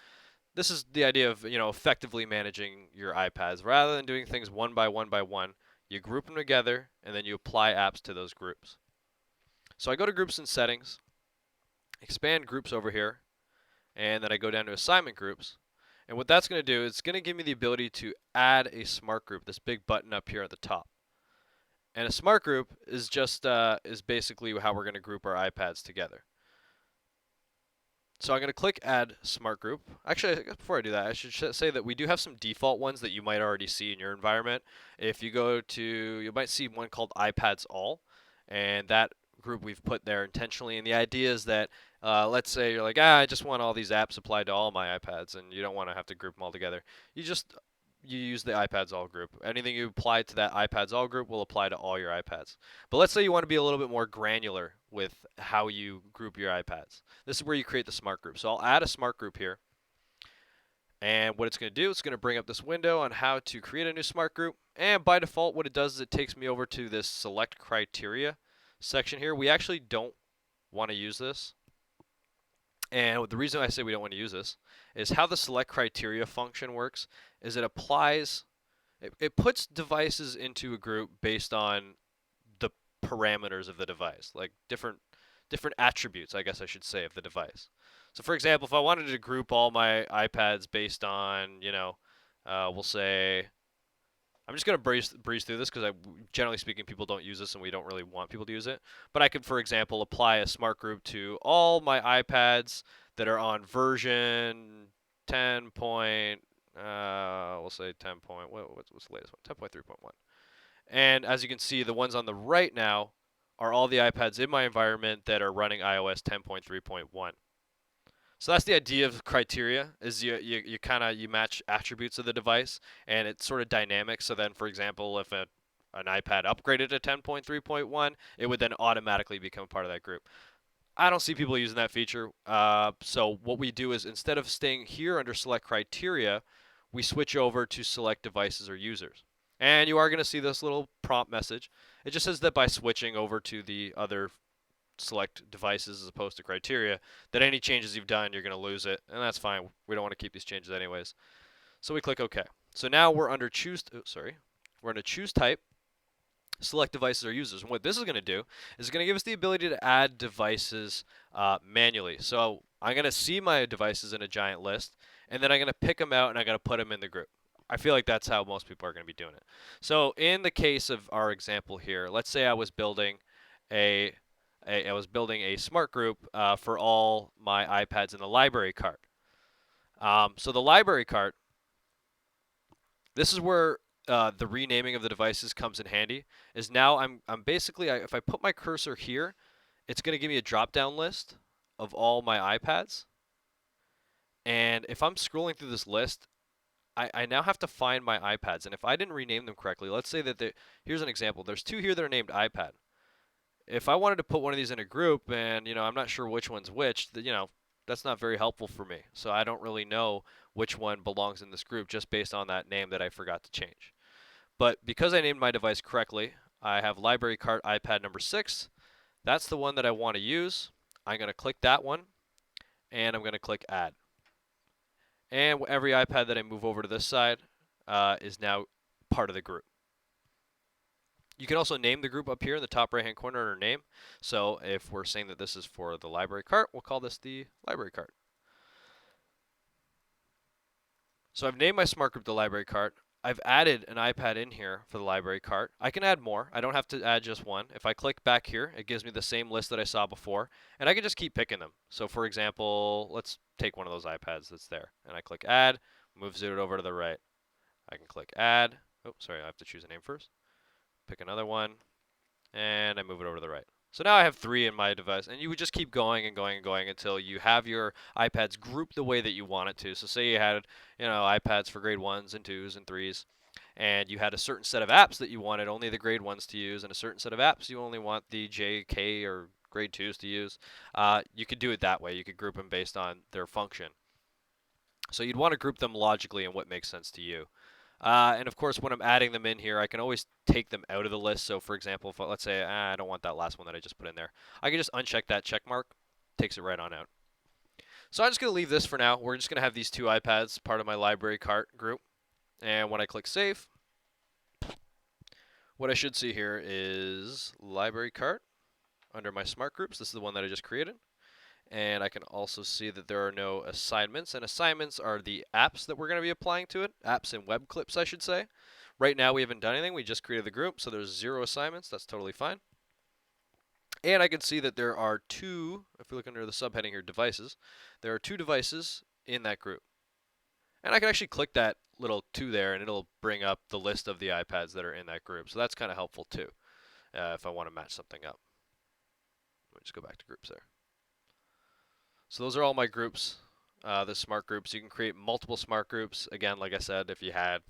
this is the idea of effectively managing your iPads. Rather than doing things one by one, you group them together and then you apply apps to those groups. So I go to groups and settings, expand groups over here, and then I go down to assignment groups. And what that's going to do is it's going to give me the ability to add a smart group, this big button up here at the top. And a smart group is just is basically how we're going to group our iPads together. So I'm going to click Add Smart Group. Actually, before I do that, I should say that we do have some default ones that you might already see in your environment. If you go to, you might see one called iPads All, and that group we've put there intentionally. And the idea is that, let's say you're like, I just want all these apps applied to all my iPads, and you don't want to have to group them all together. You use the iPads All group. Anything you apply to that iPads All group will apply to all your iPads. But let's say you want to be a little bit more granular with how you group your iPads. This is where you create the smart group. So I'll add a smart group here. And what it's going to do, it's going to bring up this window on how to create a new smart group. And by default, what it does is it takes me over to this select criteria section here. We actually don't want to use this. And the reason I say we don't want to use this is how the select criteria function works is it applies, it puts devices into a group based on the parameters of the device, like different attributes, I guess I should say, of the device. So for example, if I wanted to group all my iPads based on, we'll say, I'm just going to breeze through this because generally speaking, people don't use this and we don't really want people to use it. But I could, for example, apply a smart group to all my iPads that are on version 10. We'll say 10. What's the latest one? 10.3.1. And as you can see, the ones on the right now are all the iPads in my environment that are running iOS 10.3.1. So that's the idea of criteria, is you match attributes of the device, and it's sort of dynamic. So then, for example, if an iPad upgraded to 10.3.1, it would then automatically become part of that group. I don't see people using that feature. So what we do is instead of staying here under select criteria, we switch over to select devices or users. And you are going to see this little prompt message. It just says that by switching over to the other select devices as opposed to criteria, that any changes you've done, you're going to lose it, and that's fine. We don't want to keep these changes anyways. So we click OK. So now we're under we're under choose type, select devices or users. And what this is going to do is going to give us the ability to add devices manually. So I'm going to see my devices in a giant list, and then I'm going to pick them out and I'm going to put them in the group. I feel like that's how most people are going to be doing it. So in the case of our example here, let's say I was building a smart group for all my iPads in the library cart. So the library cart, this is where the renaming of the devices comes in handy. Is now I'm basically, if I put my cursor here, it's going to give me a drop-down list of all my iPads. And if I'm scrolling through this list, I now have to find my iPads. And if I didn't rename them correctly, let's say that here's an example. There's 2 here that are named iPad. If I wanted to put one of these in a group and, I'm not sure which one's which, that's not very helpful for me. So I don't really know which one belongs in this group just based on that name that I forgot to change. But because I named my device correctly, I have library cart iPad number 6. That's the one that I want to use. I'm going to click that one, and I'm going to click Add. And every iPad that I move over to this side is now part of the group. You can also name the group up here in the top right-hand corner under name. So if we're saying that this is for the library cart, we'll call this the library cart. So I've named my smart group the library cart. I've added an iPad in here for the library cart. I can add more. I don't have to add just one. If I click back here, it gives me the same list that I saw before, and I can just keep picking them. So for example, let's take one of those iPads that's there, and I click Add, moves it over to the right. I can click Add. Oh, sorry, I have to choose a name first. Pick another one, and I move it over to the right. So now I have 3 in my device, and you would just keep going and going and going until you have your iPads grouped the way that you want it to. So say you had, iPads for grade 1s and 2s and 3s, and you had a certain set of apps that you wanted only the grade 1s to use, and a certain set of apps you only want the J, K, or grade 2s to use. You could do it that way. You could group them based on their function. So you'd want to group them logically in what makes sense to you. And of course, when I'm adding them in here, I can always take them out of the list. So for example, if let's say I don't want that last one that I just put in there, I can just uncheck that check mark, takes it right on out. So I'm just going to leave this for now. We're just going to have these 2 iPads part of my library cart group. And when I click Save, what I should see here is library cart under my smart groups. This is the one that I just created. And I can also see that there are no assignments, and assignments are the apps that we're going to be applying to it, apps and web clips, I should say. Right now we haven't done anything, we just created the group, so there's 0 assignments, that's totally fine. And I can see that there are 2, if we look under the subheading here, devices, there are 2 devices in that group. And I can actually click that little 2 there, and it'll bring up the list of the iPads that are in that group. So that's kind of helpful too, if I want to match something up. Let me just go back to groups there. So those are all my groups, the smart groups. You can create multiple smart groups. Again, like I said, if you had,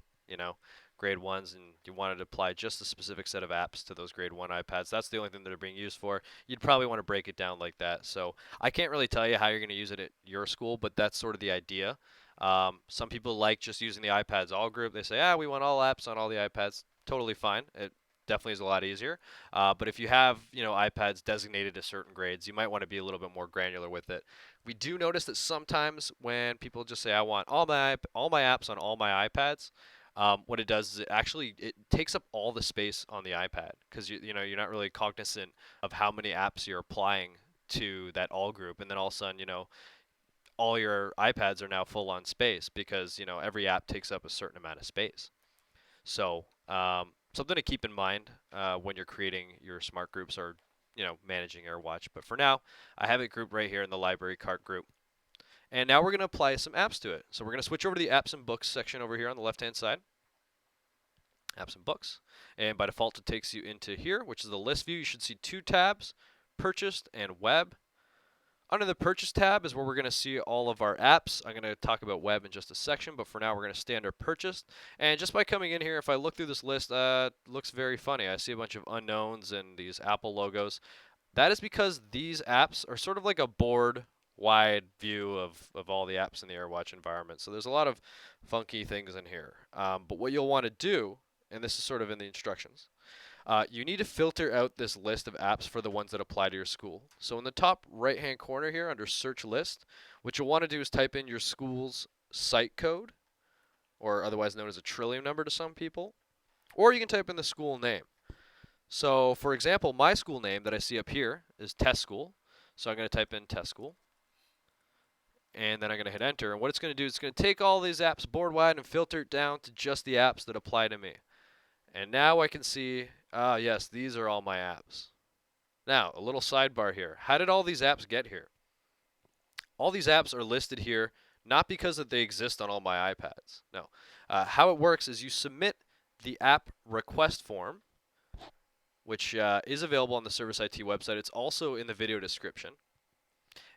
grade 1s and you wanted to apply just a specific set of apps to those grade 1 iPads, that's the only thing that they're being used for. You'd probably want to break it down like that. So I can't really tell you how you're going to use it at your school, but that's sort of the idea. Some people like just using the iPads all group. They say, we want all apps on all the iPads. Totally fine. It definitely is a lot easier. But if you have, iPads designated to certain grades, you might want to be a little bit more granular with it. We do notice that sometimes when people just say, I want all my apps on all my iPads, what it does is it takes up all the space on the iPad because you're not really cognizant of how many apps you're applying to that all group, and then all of a sudden, all your iPads are now full on space because every app takes up a certain amount of space. So something to keep in mind when you're creating your smart groups or managing AirWatch. But for now, I have it grouped right here in the library cart group. And now we're going to apply some apps to it. So we're going to switch over to the apps and books section over here on the left-hand side. Apps and books. And by default, it takes you into here, which is the list view. You should see 2 tabs, purchased and web. Under the purchase tab is where we're going to see all of our apps. I'm going to talk about web in just a section, but for now we're going to stay under purchased. And just by coming in here, if I look through this list, it looks very funny. I see a bunch of unknowns and these Apple logos. That is because these apps are sort of like a board-wide view of all the apps in the AirWatch environment. So there's a lot of funky things in here. But what you'll want to do, and this is sort of in the instructions, you need to filter out this list of apps for the ones that apply to your school. So in the top right-hand corner here under Search List, what you'll want to do is type in your school's site code, or otherwise known as a trillium number to some people, or you can type in the school name. So for example, my school name that I see up here is Test School. So I'm going to type in Test School. And then I'm going to hit Enter. And what it's going to do is it's going to take all these apps board-wide and filter it down to just the apps that apply to me. And now I can see, yes, these are all my apps. Now, a little sidebar here. How did all these apps get here? All these apps are listed here not because that they exist on all my iPads. No. How it works is you submit the app request form, which is available on the ServiceIT website. It's also in the video description.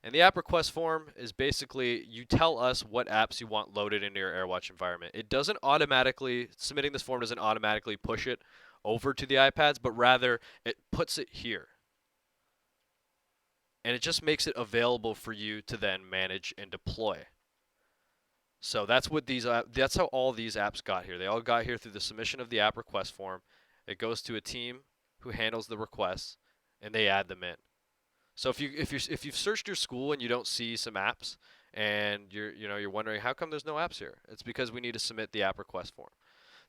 And the app request form is basically you tell us what apps you want loaded into your AirWatch environment. It doesn't automatically, submitting this form doesn't automatically push it over to the iPads, but rather it puts it here. And it just makes it available for you to then manage and deploy. So that's what that's how all these apps got here. They all got here through the submission of the app request form. It goes to a team who handles the requests, and they add them in. So if you've searched your school and you don't see some apps, and you're wondering how come there's no apps here, it's because we need to submit the app request form.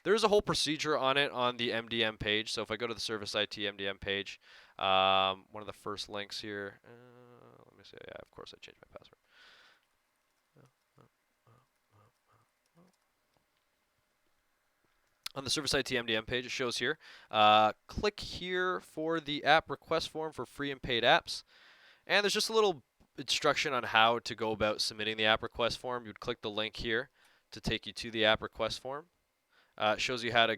There's a whole procedure on it on the MDM page. So if I go to the ServiceIT MDM page, one of the first links here. Let me see. Yeah, of course I changed my password. On the ServiceIT MDM page, it shows here. Click here for the app request form for free and paid apps. And there's just a little instruction on how to go about submitting the app request form. You'd click the link here to take you to the app request form. It shows you how to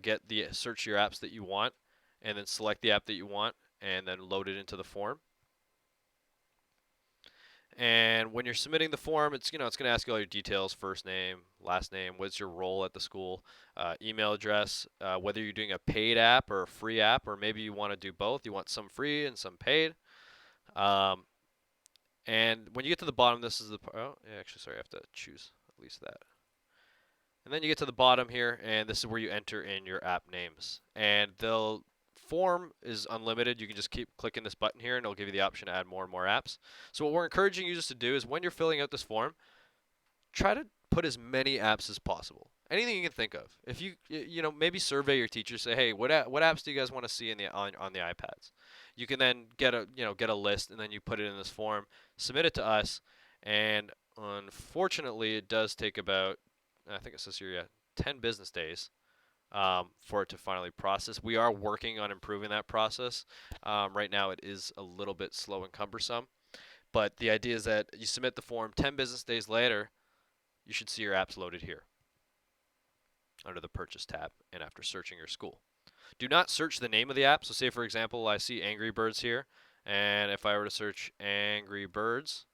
search your apps that you want, and then select the app that you want, and then load it into the form. And when you're submitting the form, it's going to ask you all your details: first name, last name, what's your role at the school, email address, whether you're doing a paid app or a free app, or maybe you want to do both. You want some free and some paid. And when you get to the bottom, this is the part. Oh, yeah, actually, sorry, I have to choose at least that. And then you get to the bottom here, and this is where you enter in your app names. And the form is unlimited. You can just keep clicking this button here, and it'll give you the option to add more and more apps. So what we're encouraging users to do is when you're filling out this form, try to put as many apps as possible. anything you can think of. If you know, maybe survey your teachers, say, hey, what apps do you guys want to see in the on the iPads? You can then get a list, and then you put it in this form, submit it to us, and unfortunately, it does take about, I think it says here, yeah, 10 business days for it to finally process. We are working on improving that process. Right now, it is a little bit slow and cumbersome, but the idea is that you submit the form, 10 business days later, you should see your apps loaded here under the Purchase tab and after searching your school. Do not search the name of the app. So say, for example, I see Angry Birds here, and if I were to search Angry Birds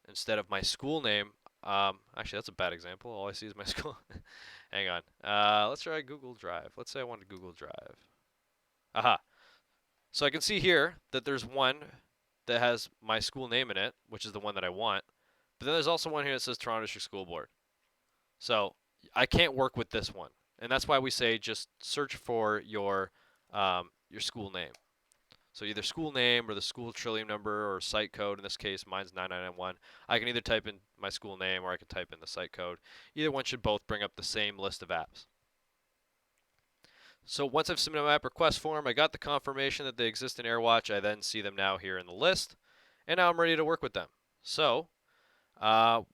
instead of my school name, actually, that's a bad example. All I see is my school. Hang on. Let's try Google Drive. Let's say I wanted Google Drive. Aha. So I can see here that there's one that has my school name in it, which is the one that I want. But then there's also one here that says Toronto District School Board. So I can't work with this one. And that's why we say just search for your school name. So either school name or the school trillium number or site code. In this case, mine's 9991. I can either type in my school name or I can type in the site code. Either one should both bring up the same list of apps. So once I've submitted my app request form, I got the confirmation that they exist in AirWatch. I then see them now here in the list. And now I'm ready to work with them. So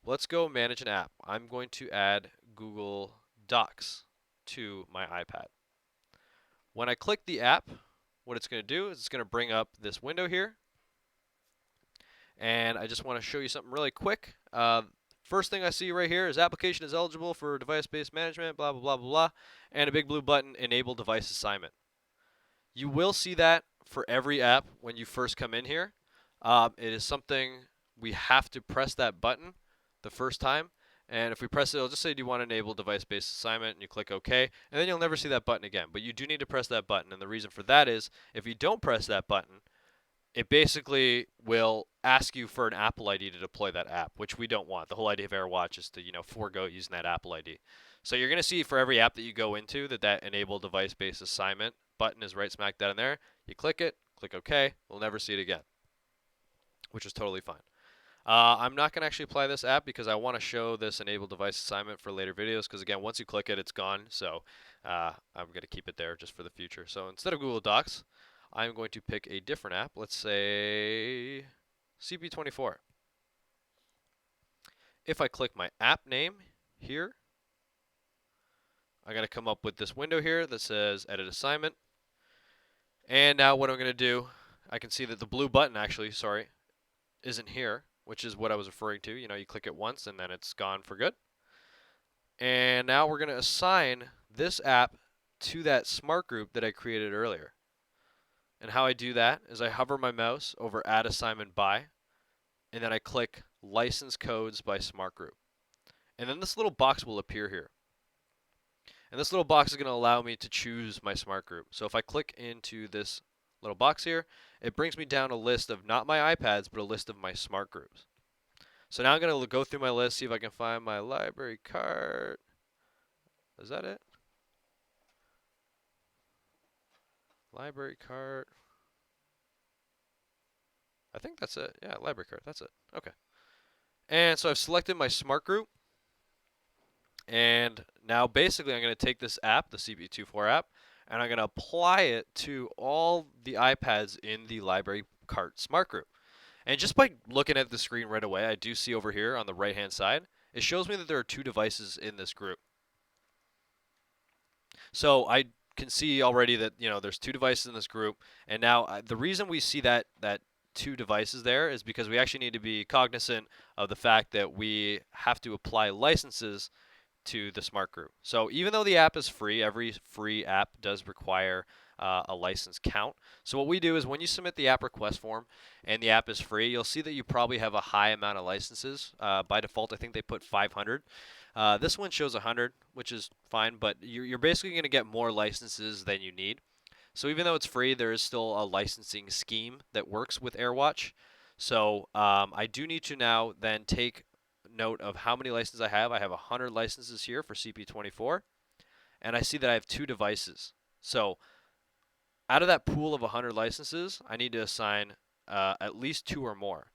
let's go manage an app. I'm going to add Google Docs to my iPad. When I click the app, what it's going to do is it's going to bring up this window here. And I just want to show you something really quick. First thing I see right here is application is eligible for device-based management, blah, blah, blah, blah, blah, and a big blue button, enable device assignment. You will see that for every app when you first come in here. It is something we have to press that button the first time. And if we press it, it'll just say, do you want to enable device-based assignment? And you click OK. And then you'll never see that button again. But you do need to press that button. And the reason for that is if you don't press that button, it basically will ask you for an Apple ID to deploy that app, which we don't want. The whole idea of AirWatch is to, forego using that Apple ID. So you're going to see for every app that you go into that enable device-based assignment button is right smack down there. You click it, click OK. We'll never see it again, which is totally fine. I'm not going to actually apply this app because I want to show this enable device assignment for later videos because, again, once you click it, it's gone. So I'm going to keep it there just for the future. So instead of Google Docs, I'm going to pick a different app. Let's say CP24. If I click my app name here, I'm going to come up with this window here that says Edit Assignment. And now what I'm going to do, I can see that the blue button actually, isn't here, which is what I was referring to. You click it once and then it's gone for good. And now we're going to assign this app to that smart group that I created earlier. And how I do that is I hover my mouse over Add Assignment By, and then I click License Codes by Smart Group. And then this little box will appear here. And this little box is going to allow me to choose my smart group. So if I click into this little box here, it brings me down a list of not my iPads, but a list of my smart groups. So now I'm going to go through my list, see if I can find my library cart. Is that it? Library cart. I think that's it. Yeah, library cart. That's it. Okay. And so I've selected my smart group. And now basically I'm going to take this app, the CP24 app, and I'm going to apply it to all the iPads in the library cart smart group. And just by looking at the screen right away, I do see over here on the right-hand side, it shows me that there are 2 devices in this group. So I can see already that there's 2 devices in this group, and now the reason we see that 2 devices there is because we actually need to be cognizant of the fact that we have to apply licenses to the smart group. So even though the app is free, every free app does require a license count. So what we do is when you submit the app request form and the app is free, you'll see that you probably have a high amount of licenses. By default, I think they put 500. This one shows 100, which is fine, but you're basically going to get more licenses than you need. So even though it's free, there is still a licensing scheme that works with AirWatch. So I do need to now then take note of how many licenses I have. I have 100 licenses here for CP24, and I see that I have 2 devices. So out of that pool of 100 licenses, I need to assign at least 2 or more.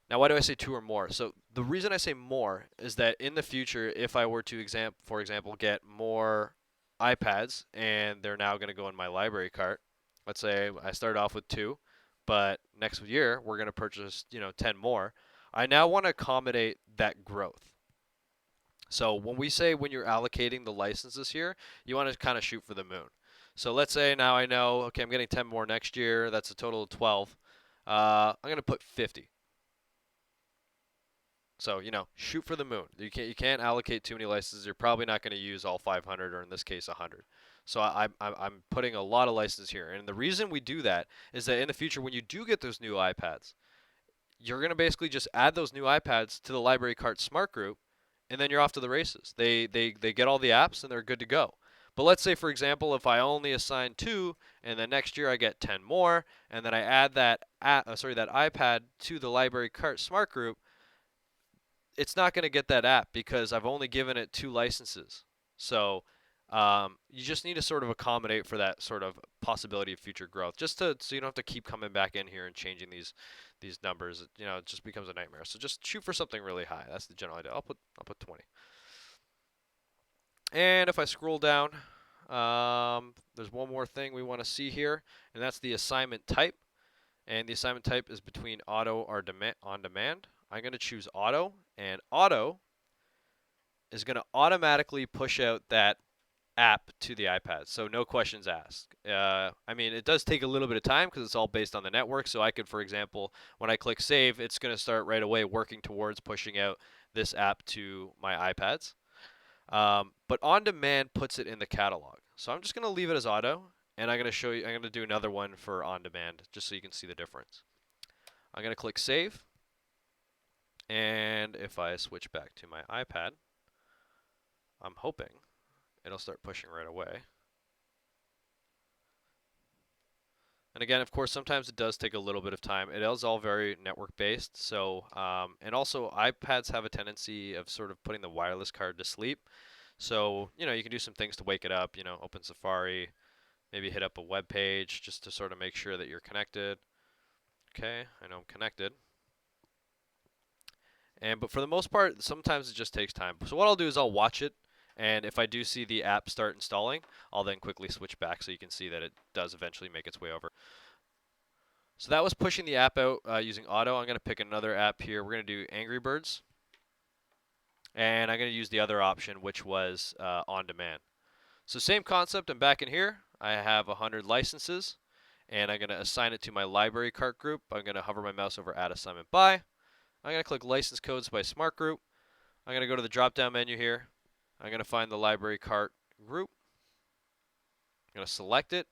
Now, why do I say 2 or more? So the reason I say more is that in the future, if I were to, for example, get more iPads and they're now going to go in my library cart, let's say I started off with 2, but next year we're going to purchase, 10 more. I now want to accommodate that growth. So when you're allocating the licenses here, you want to kind of shoot for the moon. So let's say now I know, okay, I'm getting 10 more next year. That's a total of 12. I'm going to put 50. So, shoot for the moon. You can't allocate too many licenses. You're probably not going to use all 500, or in this case 100. So I'm putting a lot of licenses here. And the reason we do that is that in the future, when you do get those new iPads, you're going to basically just add those new iPads to the library cart smart group, and then you're off to the races. They get all the apps and they're good to go. But let's say, for example, if I only assign 2, and then next year I get 10 more, and then I add that iPad to the library cart smart group, it's not going to get that app because I've only given it 2 licenses. So you just need to sort of accommodate for that sort of possibility of future growth, so you don't have to keep coming back in here and changing these numbers. It just becomes a nightmare. So just shoot for something really high. That's the general idea. I'll put 20. And if I scroll down, there's one more thing we want to see here, and that's the assignment type. And the assignment type is between auto or on demand. I'm going to choose auto, and auto is going to automatically push out that app to the iPad, so no questions asked. I mean, it does take a little bit of time because it's all based on the network, so I could, for example, when I click save, it's going to start right away working towards pushing out this app to my iPads. But on demand puts it in the catalog. So I'm just going to leave it as auto, and I'm going to do another one for on demand just so you can see the difference. I'm going to click save, and if I switch back to my iPad, I'm hoping it'll start pushing right away. And again, of course, sometimes it does take a little bit of time. It is all very network based. So, and also iPads have a tendency of sort of putting the wireless card to sleep. So, you can do some things to wake it up, open Safari, maybe hit up a web page just to sort of make sure that you're connected. Okay, I know I'm connected. But for the most part, sometimes it just takes time. So what I'll do is I'll watch it, and if I do see the app start installing, I'll then quickly switch back so you can see that it does eventually make its way over. So that was pushing the app out using auto. I'm going to pick another app here. We're going to do Angry Birds. And I'm going to use the other option, which was on demand. So same concept. I'm back in here. I have 100 licenses, and I'm going to assign it to my library cart group. I'm going to hover my mouse over Add Assignment By. I'm going to click License Codes by Smart Group. I'm going to go to the drop-down menu here. I'm going to find the library cart group. I'm going to select it.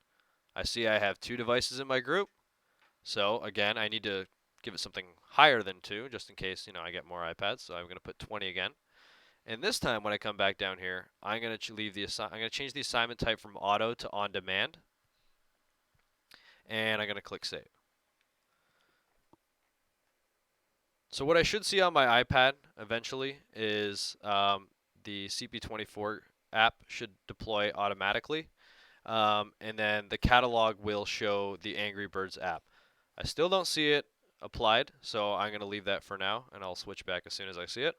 I see I have 2 devices in my group. So again, I need to give it something higher than 2, just in case I get more iPads. So I'm going to put 20 again. And this time, when I come back down here, I'm going to change the assignment type from auto to on demand, and I'm going to click save. So what I should see on my iPad eventually is the CP24 app should deploy automatically, and then the catalog will show the Angry Birds app. I still don't see it applied, so I'm going to leave that for now, and I'll switch back as soon as I see it.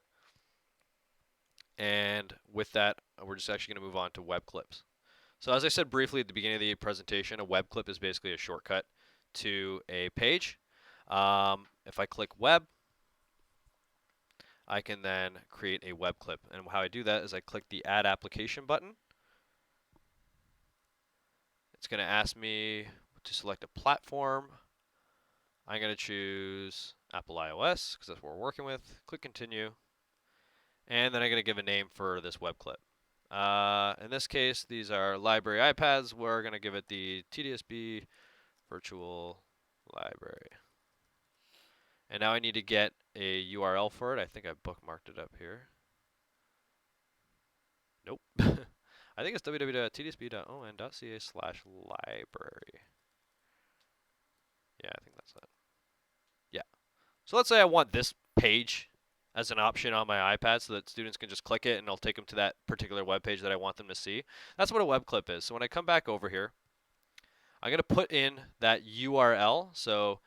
And with that, we're just actually going to move on to web clips. So as I said briefly at the beginning of the presentation, a web clip is basically a shortcut to a page. If I click web, I can then create a web clip. And how I do that is I click the Add Application button. It's going to ask me to select a platform. I'm going to choose Apple iOS because that's what we're working with. Click Continue. And then I'm going to give a name for this web clip. In this case, these are library iPads. We're going to give it the TDSB Virtual Library. And now I need to get a URL for it. I think I bookmarked it up here. Nope. I think it's www.tdsb.on.ca/library. Yeah, I think that's it. Yeah. So let's say I want this page as an option on my iPad so that students can just click it and it'll take them to that particular web page that I want them to see. That's what a web clip is. So when I come back over here, I'm going to put in that URL. So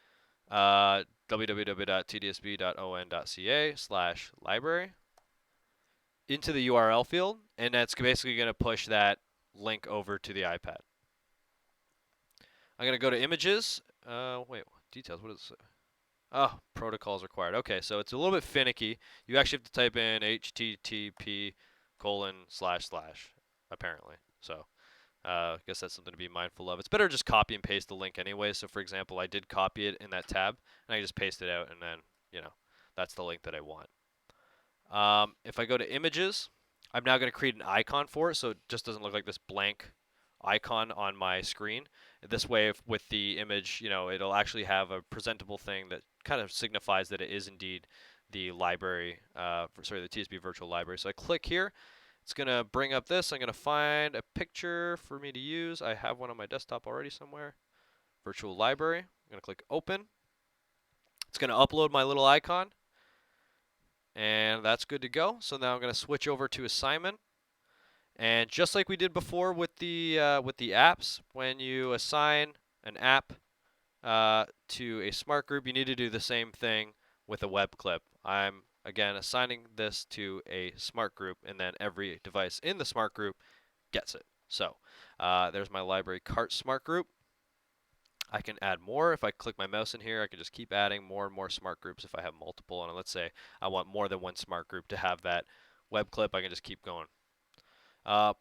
www.tdsb.on.ca/library into the URL field, and that's basically going to push that link over to the iPad. I'm going to go to images. Wait, details, what does it say? Oh, protocols required. Okay, so it's a little bit finicky. You actually have to type in http:// apparently. So I guess that's something to be mindful of. It's better to just copy and paste the link anyway. So for example, I did copy it in that tab, and I just paste it out, and then, that's the link that I want. If I go to images, I'm now going to create an icon for it, so it just doesn't look like this blank icon on my screen. This way, with the image, it'll actually have a presentable thing that kind of signifies that it is indeed the library, the TSB virtual library. So I click here. It's going to bring up this. I'm going to find a picture for me to use. I have one on my desktop already somewhere. Virtual library. I'm going to click open. It's going to upload my little icon. And that's good to go. So now I'm going to switch over to assignment. And just like we did before with the apps, when you assign an app to a smart group, you need to do the same thing with a web clip. I'm again assigning this to a smart group, and then every device in the smart group gets it. So there's my library cart smart group. I can add more. If I click my mouse in here, I can just keep adding more and more smart groups if I have multiple. And let's say I want more than one smart group to have that web clip, I can just keep going.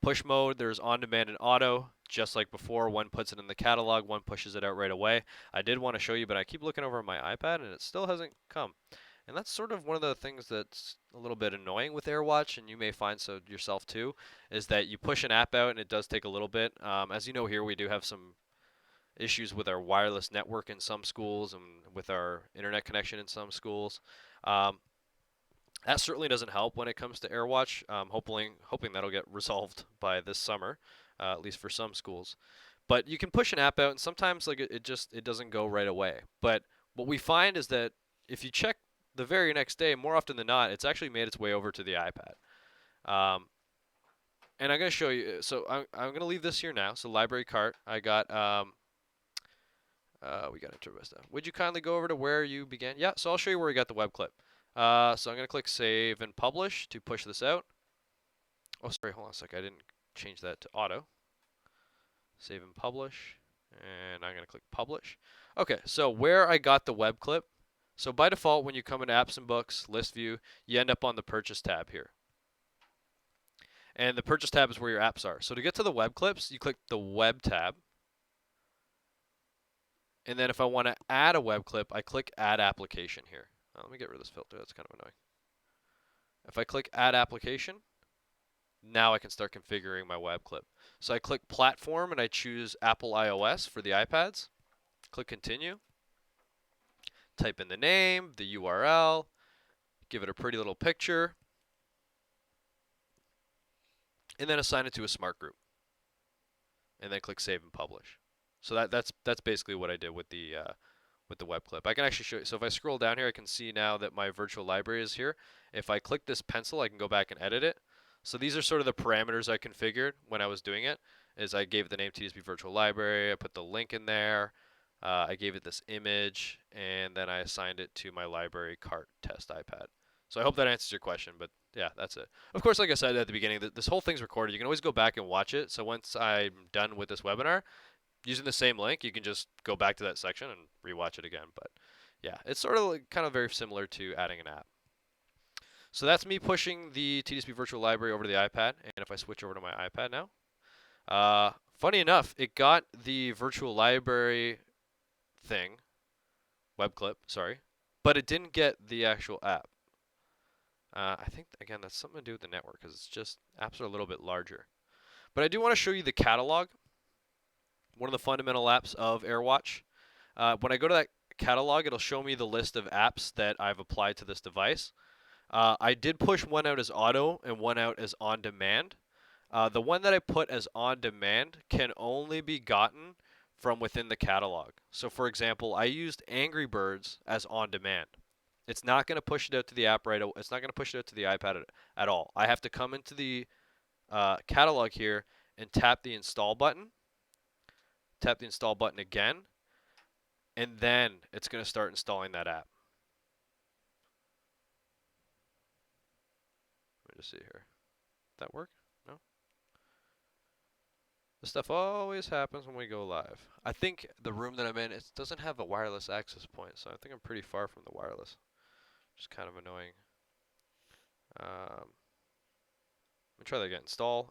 Push mode, there's on-demand and auto. Just like before, one puts it in the catalog, one pushes it out right away. I did want to show you, but I keep looking over my iPad and it still hasn't come. And that's sort of one of the things that's a little bit annoying with AirWatch, and you may find so yourself too, is that you push an app out and it does take a little bit. As you know here, we do have some issues with our wireless network in some schools and with our internet connection in some schools. That certainly doesn't help when it comes to AirWatch. Hoping that'll get resolved by this summer, at least for some schools. But you can push an app out, and sometimes it doesn't go right away. But what we find is that if you check the very next day, more often than not, it's actually made its way over to the iPad. And I'm going to show you. So I'm going to leave this here now. So library cart, I got. We got interface stuff. Would you kindly go over to where you began? Yeah. So I'll show you where we got the web clip. So I'm going to click Save and Publish to push this out. Oh, sorry, hold on a sec. I didn't change that to auto. Save and Publish. And I'm going to click Publish. Okay, so where I got the web clip. So by default, when you come into Apps and Books, List View, you end up on the Purchase tab here. And the Purchase tab is where your apps are. So to get to the web clips, you click the Web tab. And then if I want to add a web clip, I click Add Application here. Let me get rid of this filter. That's kind of annoying. If I click Add Application, now I can start configuring my web clip. So I click Platform and I choose Apple iOS for the iPads. Click Continue. Type in the name, the URL, give it a pretty little picture, and then assign it to a smart group. And then click Save and Publish. So that's basically what I did with the web clip. I can actually show you. So if I scroll down here, I can see now that my virtual library is here. If I click this pencil, I can go back and edit it. So these are sort of the parameters I configured when I was doing it. Is I gave the name TSB Virtual Library, I put the link in there, I gave it this image, and then I assigned it to my library cart test iPad. So I hope that answers your question, but yeah, that's it. Of course, like I said at the beginning, this whole thing's recorded. You can always go back and watch it. So once I'm done with this webinar, using the same link, you can just go back to that section and rewatch it again. But yeah, it's sort of kind of very similar to adding an app. So that's me pushing the TSB Virtual Library over to the iPad. And if I switch over to my iPad now, funny enough, it got the virtual library thing, web clip, sorry, but it didn't get the actual app. I think, again, that's something to do with the network because it's just apps are a little bit larger. But I do want to show you the catalog, one of the fundamental apps of AirWatch. When I go to that catalog, it'll show me the list of apps that I've applied to this device. I did push one out as auto and one out as on demand. The one that I put as on demand can only be gotten from within the catalog. So for example, I used Angry Birds as on demand. It's not going to push it out to the app right away. It's not going to push it out to the iPad at all. I have to come into the catalog here and tap the install button. Tap the install button again, and then it's going to start installing that app. me see here. Did that work? No? This stuff always happens when we go live. I think the room that I'm in, it doesn't have a wireless access point, so I think I'm pretty far from the wireless. Which is kind of annoying. Let me try that again. Install.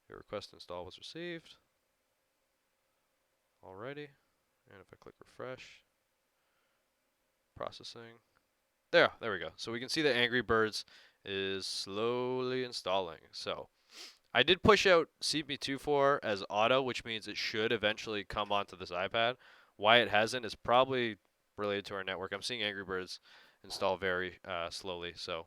Your request install was received. Alrighty. And if I click refresh, processing. There we go. So we can see that Angry Birds is slowly installing. So I did push out CP24 as auto, which means it should eventually come onto this iPad. Why it hasn't is probably related to our network. I'm seeing Angry Birds install very slowly. So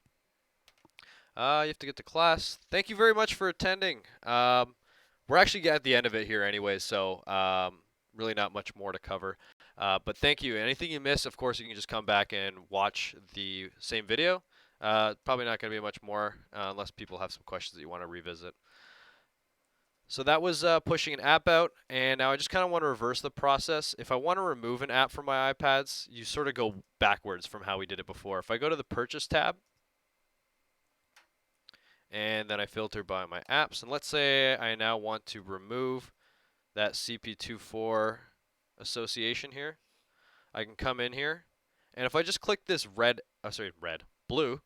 you have to get to class. Thank you very much for attending. We're actually at the end of it here anyway, so really not much more to cover. But thank you. Anything you missed, of course, you can just come back and watch the same video. Probably not going to be much more unless people have some questions that you want to revisit. So that was pushing an app out, and now I just kind of want to reverse the process. If I want to remove an app from my iPads, you sort of go backwards from how we did it before. If I go to the Purchase tab, and then I filter by my apps, and let's say I now want to remove that CP24 association here, I can come in here, and if I just click this blue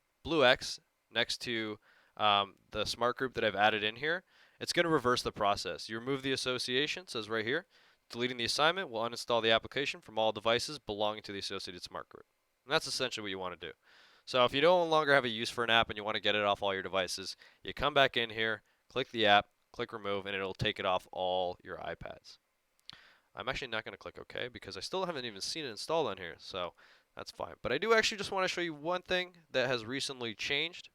X next to the smart group that I've added in here, it's going to reverse the process. You remove the association, it says right here, deleting the assignment will uninstall the application from all devices belonging to the associated smart group. And that's essentially what you want to do. So if you no longer have a use for an app and you want to get it off all your devices, you come back in here, click the app, click remove, and it'll take it off all your iPads. I'm actually not going to click OK because I still haven't even seen it installed on here, so that's fine. But I do actually just want to show you one thing that has recently changed.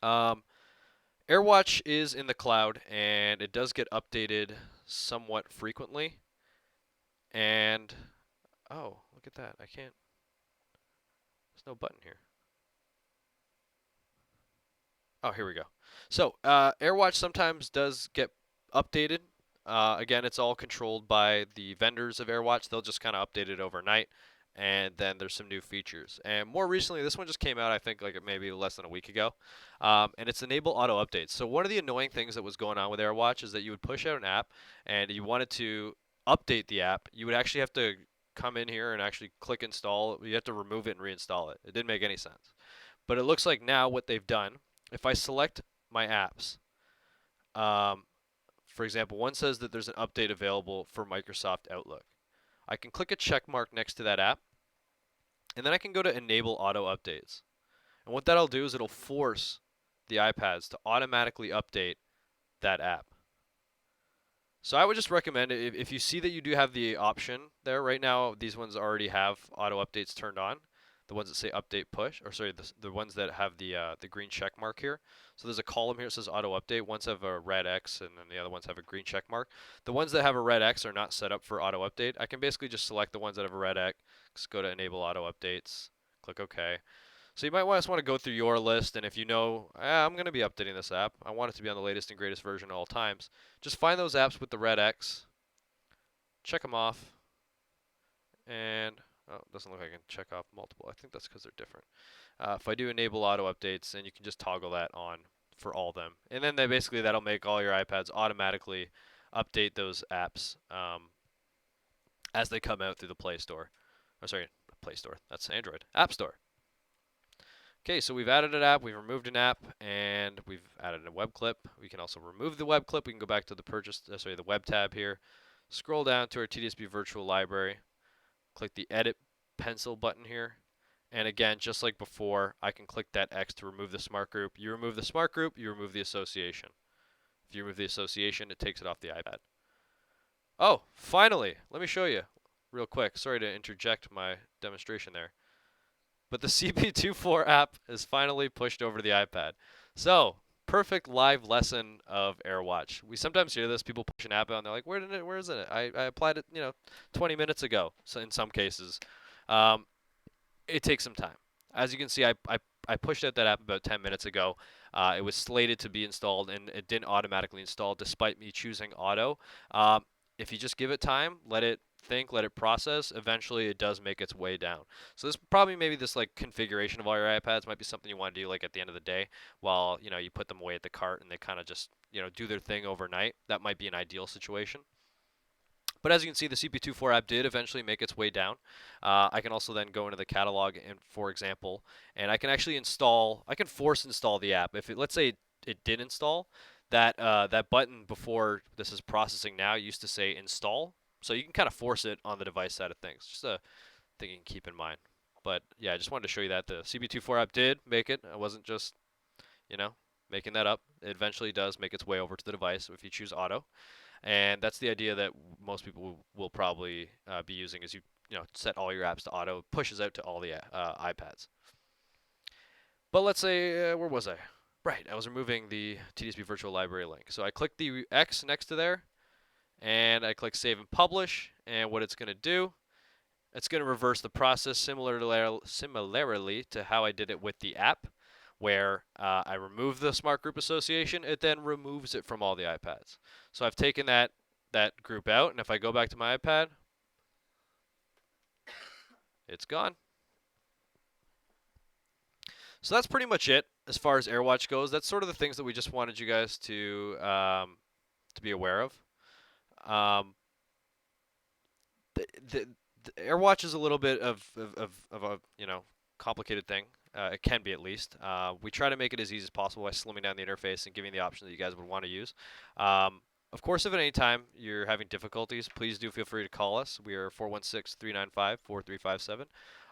AirWatch is in the cloud, and it does get updated somewhat frequently. And, oh, look at that. I can't, there's no button here. Oh, here we go. So, AirWatch sometimes does get updated. Again, it's all controlled by the vendors of AirWatch. They'll just kind of update it overnight, and then there's some new features. And more recently, this one just came out, I think, like maybe less than a week ago, and it's enable auto updates. So one of the annoying things that was going on with AirWatch is that you would push out an app, and you wanted to update the app. You would actually have to come in here and actually click install. You have to remove it and reinstall it. It didn't make any sense. But it looks like now what they've done, if I select my apps, for example, one says that there's an update available for Microsoft Outlook. I can click a check mark next to that app, and then I can go to Enable Auto Updates. And what that'll do is it'll force the iPads to automatically update that app. So I would just recommend it if you see that you do have the option there. Right now, these ones already have auto updates turned on. The ones that say update push, or sorry, the ones that have the green check mark here. So there's a column here that says auto update. Ones have a red X, and then the other ones have a green check mark. The ones that have a red X are not set up for auto update. I can basically just select the ones that have a red X, go to enable auto updates, click OK. So you might just want to go through your list, and if you know, I'm going to be updating this app, I want it to be on the latest and greatest version at all times, just find those apps with the red X, check them off, and oh, it doesn't look like I can check off multiple. I think that's because they're different. If I do enable auto updates, then you can just toggle that on for all of them. And then basically that'll make all your iPads automatically update those apps as they come out through the Play Store. Oh, sorry, Play Store. That's Android. App Store. Okay, so we've added an app, we've removed an app, and we've added a web clip. We can also remove the web clip. We can go back to the web tab here, scroll down to our TDSB virtual library, click the edit pencil button here, and again, just like before, I can click that X to remove the smart group. You remove the smart group, you remove the association. If you remove the association, it takes it off the iPad. Oh, finally, let me show you real quick. Sorry to interject my demonstration there. But the CP24 app is finally pushed over to the iPad. So, perfect live lesson of AirWatch. We sometimes hear this, people push an app out and they're like, where is it? I applied it, 20 minutes ago, so in some cases. It takes some time. As you can see, I pushed out that app about 10 minutes ago. It was slated to be installed, and it didn't automatically install despite me choosing auto. If you just give it time, let it think, let it process, eventually it does make its way down. So this probably maybe this like configuration of all your iPads might be something you want to do like at the end of the day while, you know, you put them away at the cart and they kind of just, you know, do their thing overnight. That might be an ideal situation. But as you can see, the CP24 app did eventually make its way down. I can also then go into the catalog and, for example, and I can actually install, I can force install the app. If it, let's say it did install, that button before this is processing now used to say install. So you can kind of force it on the device side of things. Just a thing you can keep in mind. But yeah, I just wanted to show you that the CP24 app did make it. I wasn't just, you know, making that up. It eventually does make its way over to the device if you choose auto. And that's the idea that most people will probably be using is you know, set all your apps to auto. It pushes out to all the iPads. But let's say, where was I? Right, I was removing the TDSP virtual library link. So I click the X next to there, and I click Save and Publish. And what it's going to do, it's going to reverse the process similarly to how I did it with the app, where I remove the smart group association. It then removes it from all the iPads. So I've taken that group out, and if I go back to my iPad, it's gone. So that's pretty much it as far as AirWatch goes. That's sort of the things that we just wanted you guys to be aware of. Um, the AirWatch is a little bit of a, you know, complicated thing. It can be, at least. We try to make it as easy as possible by slimming down the interface and giving the options that you guys would want to use. Of course, if at any time you're having difficulties, please do feel free to call us. We are 416-395-4357,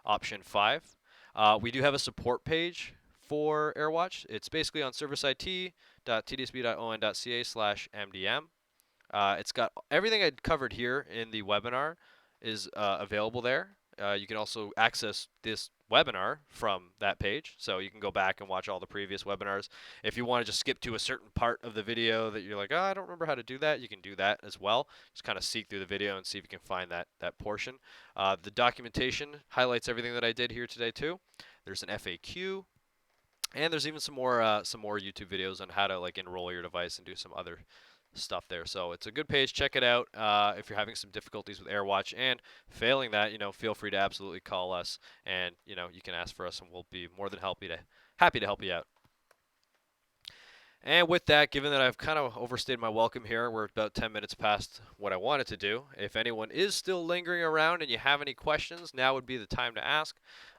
option 5. We do have a support page for AirWatch. It's basically on serviceit.tdsp.on.ca/mdm. It's got everything I covered here in the webinar is available there. You can also access this webinar from that page, so you can go back and watch all the previous webinars. If you want to just skip to a certain part of the video that you're like, oh, I don't remember how to do that, you can do that as well. Just kind of seek through the video and see if you can find that portion. The documentation highlights everything that I did here today too. There's an FAQ, and there's even some more YouTube videos on how to like enroll your device and do some other stuff there. So it's a good page. Check it out if you're having some difficulties with AirWatch, and failing that, you know, feel free to absolutely call us, and you know, you can ask for us, and we'll be more than happy to help you out. And with that, given that I've kind of overstayed my welcome here, we're about 10 minutes past what I wanted to do. If anyone is still lingering around and you have any questions, now would be the time to ask.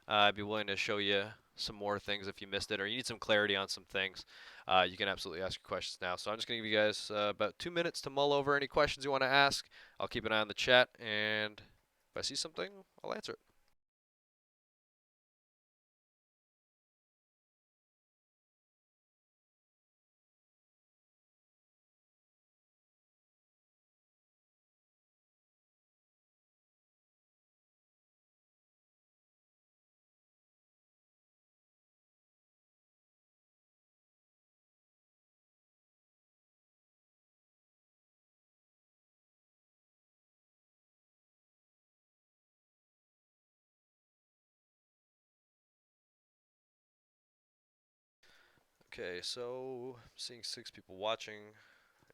I'd be willing to show you some more things if you missed it or you need some clarity on some things. You can absolutely ask your questions now. So I'm just going to give you guys about 2 minutes to mull over any questions you want to ask. I'll keep an eye on the chat, and if I see something, I'll answer it. Okay, so I'm seeing 6 people watching,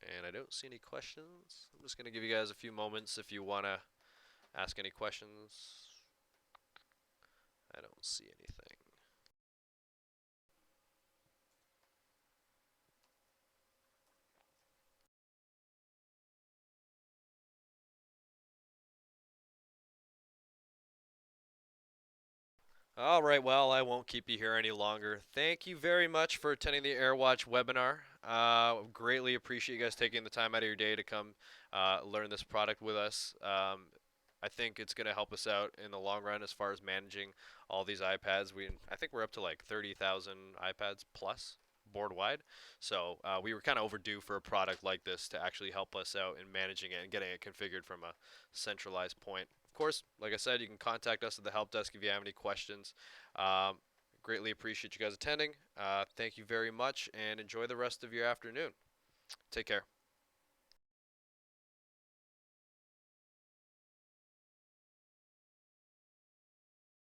and I don't see any questions. I'm just going to give you guys a few moments if you want to ask any questions. I don't see anything. All right, well, I won't keep you here any longer. Thank you very much for attending the AirWatch webinar. Greatly appreciate you guys taking the time out of your day to come learn this product with us. I think it's going to help us out in the long run as far as managing all these iPads. I think we're up to like 30,000 iPads plus board wide. So we were kind of overdue for a product like this to actually help us out in managing it and getting it configured from a centralized point. Of course, like I said, you can contact us at the help desk if you have any questions. Greatly appreciate you guys attending. Thank you very much, and enjoy the rest of your afternoon. Take care.